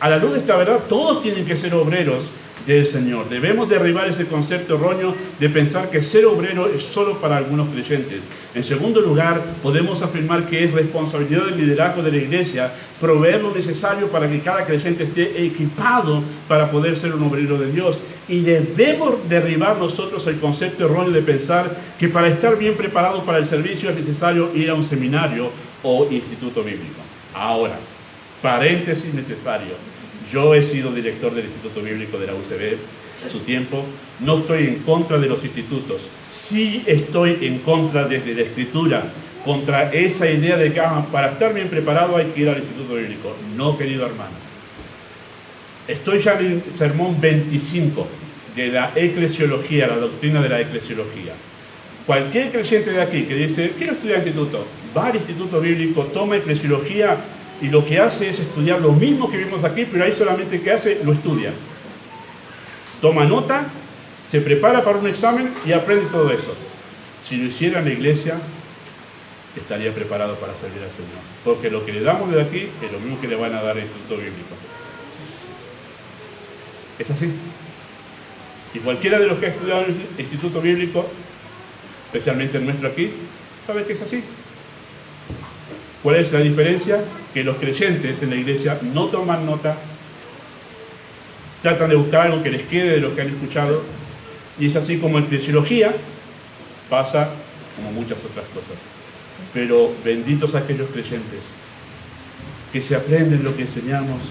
S2: A la luz de esta verdad, todos tienen que ser obreros del Señor. Debemos derribar ese concepto erróneo de pensar que ser obrero es solo para algunos creyentes. En segundo lugar, podemos afirmar que es responsabilidad del liderazgo de la iglesia proveer lo necesario para que cada creyente esté equipado para poder ser un obrero de Dios. Y debemos derribar nosotros el concepto erróneo de pensar que para estar bien preparado para el servicio es necesario ir a un seminario o instituto bíblico. Ahora, paréntesis necesario. Yo he sido director del Instituto Bíblico de la UCB en su tiempo. No estoy en contra de los institutos. Sí estoy en contra desde la Escritura, contra esa idea de que para estar bien preparado hay que ir al Instituto Bíblico. No, querido hermano. Estoy ya en el sermón 25 de la eclesiología, la doctrina de la eclesiología. Cualquier creyente de aquí que dice, quiero estudiar instituto, va al Instituto Bíblico, toma eclesiología, y lo que hace es estudiar lo mismo que vimos aquí, pero ahí solamente que hace, lo estudia. Toma nota, se prepara para un examen y aprende todo eso. Si lo hiciera en la iglesia, estaría preparado para servir al Señor. Porque lo que le damos de aquí es lo mismo que le van a dar al Instituto Bíblico. Es así. Y cualquiera de los que ha estudiado en el Instituto Bíblico, especialmente el nuestro aquí, sabe que es así. ¿Cuál es la diferencia? Que los creyentes en la iglesia no toman nota, tratan de buscar algo que les quede de lo que han escuchado, y es así como en eclesiología pasa como muchas otras cosas. Pero benditos aquellos creyentes que se aprenden lo que enseñamos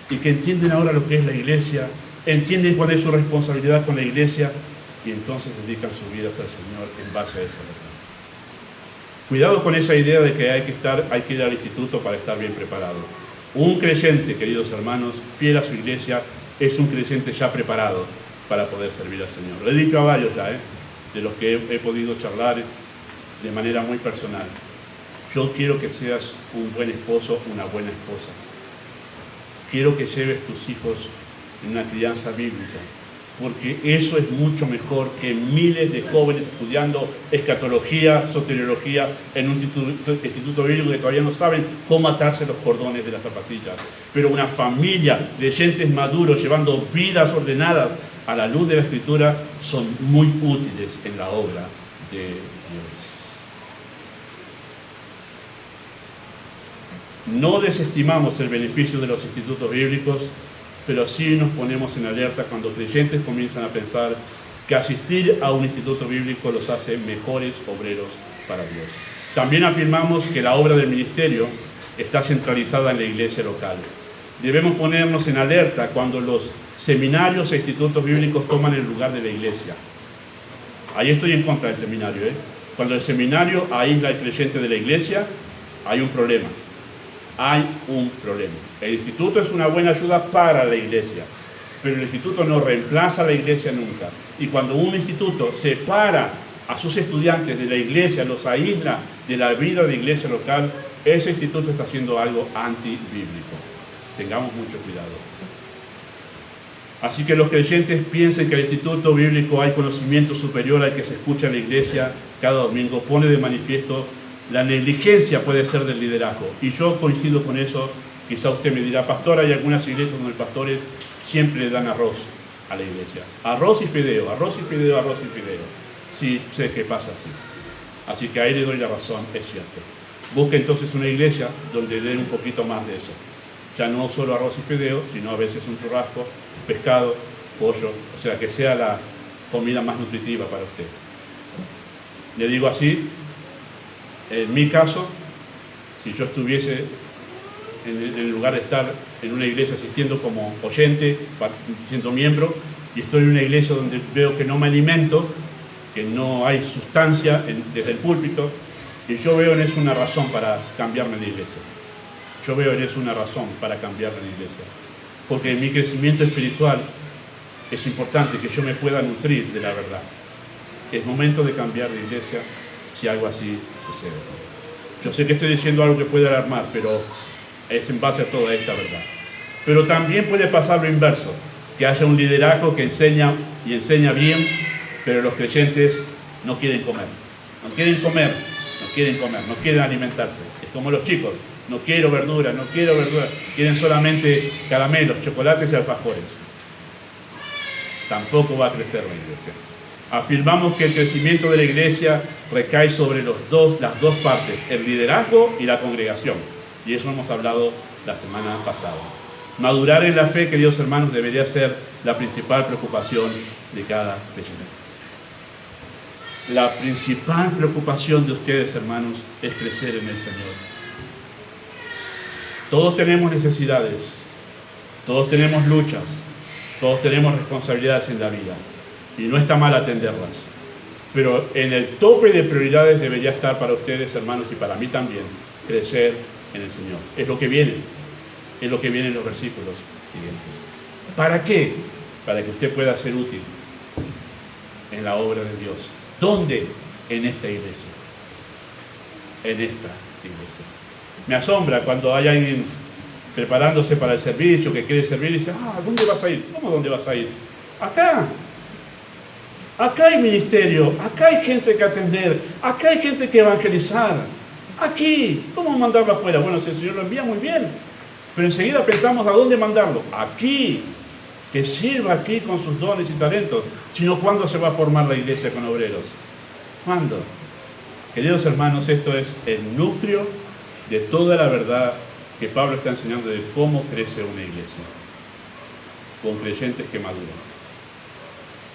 S2: y que entienden ahora lo que es la iglesia, entienden cuál es su responsabilidad con la iglesia y entonces dedican sus vidas al Señor en base a esa verdad. Cuidado con esa idea de que hay que ir al instituto para estar bien preparado. Un creyente, queridos hermanos, fiel a su iglesia, es un creyente ya preparado para poder servir al Señor. Lo he dicho a varios ya, de los que he podido charlar de manera muy personal. Yo quiero que seas un buen esposo, una buena esposa. Quiero que lleves tus hijos en una crianza bíblica, porque eso es mucho mejor que miles de jóvenes estudiando escatología, soteriología en un instituto bíblico que todavía no saben cómo atarse los cordones de las zapatillas. Pero una familia de creyentes maduros llevando vidas ordenadas a la luz de la Escritura son muy útiles en la obra de Dios. No desestimamos el beneficio de los institutos bíblicos, pero sí nos ponemos en alerta cuando creyentes comienzan a pensar que asistir a un instituto bíblico los hace mejores obreros para Dios. También afirmamos que la obra del ministerio está centralizada en la iglesia local. Debemos ponernos en alerta cuando los seminarios e institutos bíblicos toman el lugar de la iglesia. Ahí estoy en contra del seminario. Cuando el seminario aísla al creyente de la iglesia, hay un problema. Hay un problema. El instituto es una buena ayuda para la iglesia, pero el instituto no reemplaza a la iglesia nunca. Y cuando un instituto separa a sus estudiantes de la iglesia, los aísla de la vida de iglesia local, ese instituto está haciendo algo antibíblico. Tengamos mucho cuidado. Así que los creyentes piensen que el instituto bíblico hay conocimiento superior al que se escucha en la iglesia cada domingo, pone de manifiesto la negligencia puede ser del liderazgo. Y yo coincido con eso. Quizá usted me dirá, pastor, hay algunas iglesias donde los pastores siempre le dan arroz a la iglesia. Arroz y fideo, arroz y fideo, arroz y fideo. Sí, sé que pasa así. Así que ahí le doy la razón, es cierto. Busque entonces una iglesia donde den un poquito más de eso. Ya no solo arroz y fideo, sino a veces un churrasco, pescado, pollo. O sea, que sea la comida más nutritiva para usted. Le digo así. En mi caso, si yo estuviese en el lugar de estar en una iglesia asistiendo como oyente, siendo miembro, y estoy en una iglesia donde veo que no me alimento, que no hay sustancia desde el púlpito, y yo veo en eso una razón para cambiarme de iglesia. Yo veo en eso una razón para cambiarme de iglesia. Porque mi crecimiento espiritual es importante que yo me pueda nutrir de la verdad. Es momento de cambiar de iglesia si algo así sucede. Yo sé que estoy diciendo algo que puede alarmar, pero es en base a toda esta verdad. Pero también puede pasar lo inverso, que haya un liderazgo que enseña y enseña bien, pero los creyentes no quieren comer. No quieren comer, no quieren alimentarse. Es como los chicos, no quiero verdura, quieren solamente caramelos, chocolates y alfajores. Tampoco va a crecer la iglesia. Afirmamos que el crecimiento de la iglesia recae sobre las dos partes, el liderazgo y la congregación. Y eso hemos hablado la semana pasada. Madurar en la fe, queridos hermanos, debería ser la principal preocupación de cada creyente. La principal preocupación de ustedes, hermanos, es crecer en el Señor. Todos tenemos necesidades, todos tenemos luchas, todos tenemos responsabilidades en la vida. Y no está mal atenderlas. Pero en el tope de prioridades debería estar para ustedes, hermanos, y para mí también, crecer en el Señor. Es lo que viene. Es lo que viene en los versículos siguientes. ¿Para qué? Para que usted pueda ser útil en la obra de Dios. ¿Dónde? En esta iglesia. En esta iglesia. Me asombra cuando hay alguien preparándose para el servicio, que quiere servir, y dice, ¿dónde vas a ir? ¿Cómo dónde vas a ir? Acá. Acá hay ministerio, acá hay gente que atender, acá hay gente que evangelizar. Aquí, ¿cómo mandarlo afuera? Bueno, si el Señor lo envía, muy bien. Pero enseguida pensamos a dónde mandarlo. Aquí, que sirva aquí con sus dones y talentos. Sino, ¿cuándo se va a formar la iglesia con obreros? ¿Cuándo? Queridos hermanos, esto es el núcleo de toda la verdad que Pablo está enseñando de cómo crece una iglesia. Con creyentes que maduran.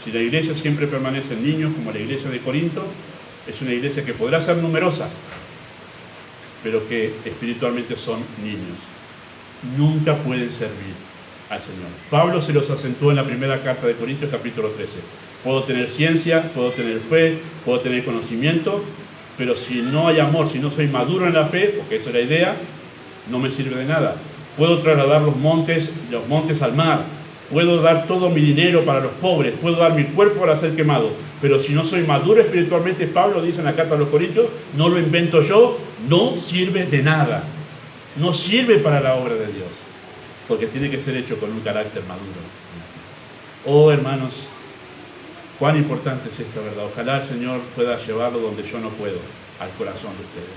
S2: Si la iglesia siempre permanece en niños, como la iglesia de Corinto, es una iglesia que podrá ser numerosa, pero que espiritualmente son niños. Nunca pueden servir al Señor. Pablo se los acentuó en la primera carta de Corintios, capítulo 13. Puedo tener ciencia, puedo tener fe, puedo tener conocimiento, pero si no hay amor, si no soy maduro en la fe, porque esa es la idea, no me sirve de nada. Puedo trasladar los montes al mar, puedo dar todo mi dinero para los pobres, puedo dar mi cuerpo para ser quemado, pero si no soy maduro espiritualmente, Pablo dice en la carta a los Corintios, no lo invento yo, no sirve de nada. No sirve para la obra de Dios, porque tiene que ser hecho con un carácter maduro. Oh, hermanos, cuán importante es esta verdad. Ojalá el Señor pueda llevarlo donde yo no puedo, al corazón de ustedes.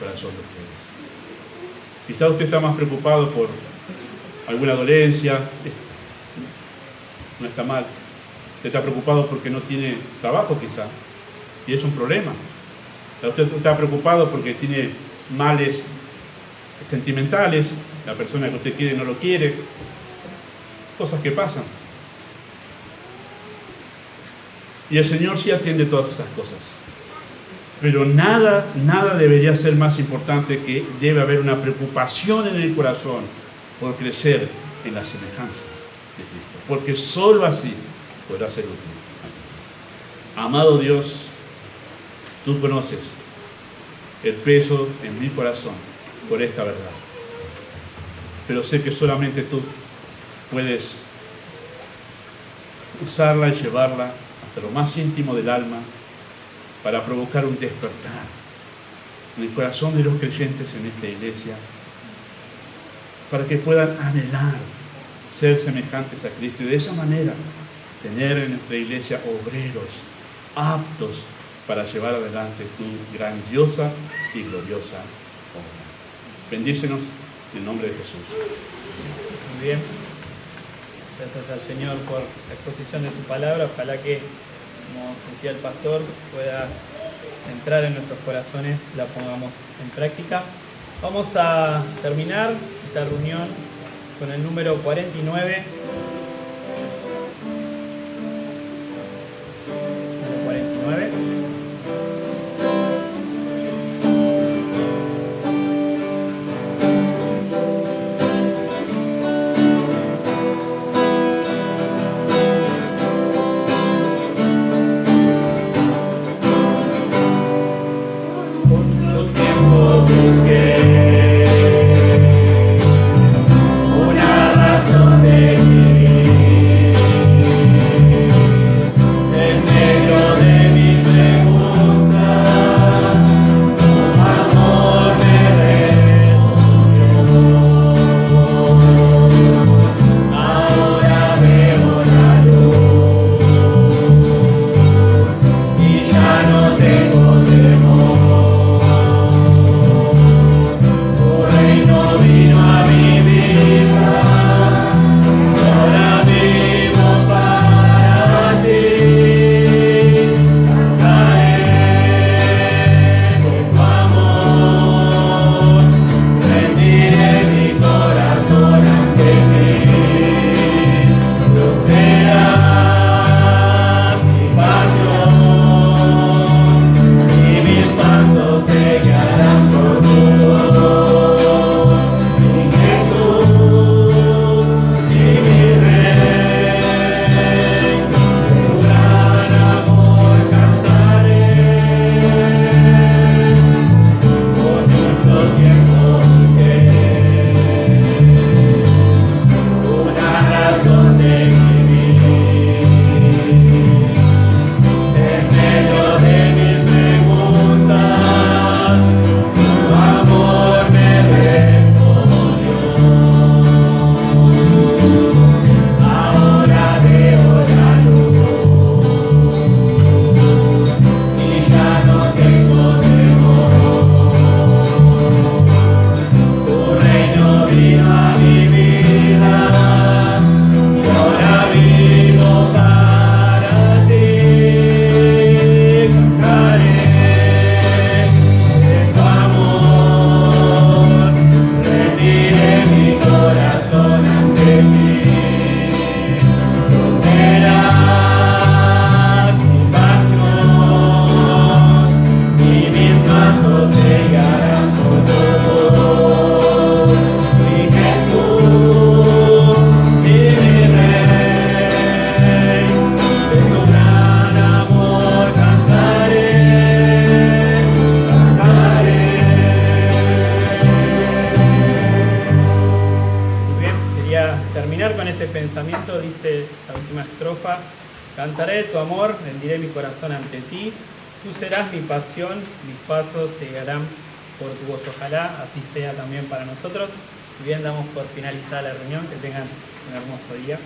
S2: Corazón de ustedes. Quizá usted está más preocupado por alguna dolencia, no está mal. Usted está preocupado porque no tiene trabajo quizá, y es un problema. Usted está preocupado porque tiene males sentimentales, la persona que usted quiere no lo quiere, cosas que pasan. Y el Señor sí atiende todas esas cosas. Pero nada debería ser más importante que debe haber una preocupación en el corazón por crecer en la semejanza de Cristo. Porque solo así podrá ser útil. Amado Dios, tú conoces el peso en mi corazón por esta verdad. Pero sé que solamente tú puedes usarla y llevarla hasta lo más íntimo del alma para provocar un despertar en el corazón de los creyentes en esta iglesia, para que puedan anhelar ser semejantes a Cristo y de esa manera tener en nuestra iglesia obreros aptos para llevar adelante tu grandiosa y gloriosa obra. Bendícenos en el nombre de Jesús.
S1: Muy bien. Gracias al Señor por la exposición de tu palabra. Ojalá que, como decía el pastor, pueda entrar en nuestros corazones y la pongamos en práctica. Vamos a terminar esta reunión con el número 49. Número 49.
S3: Una razón de vivir.
S1: estrofa. Cantaré tu amor, rendiré mi corazón ante ti. Tú serás mi pasión, mis pasos se guiarán por tu voz. Ojalá así sea también para nosotros. Y bien, damos por finalizada la reunión. Que tengan un hermoso día.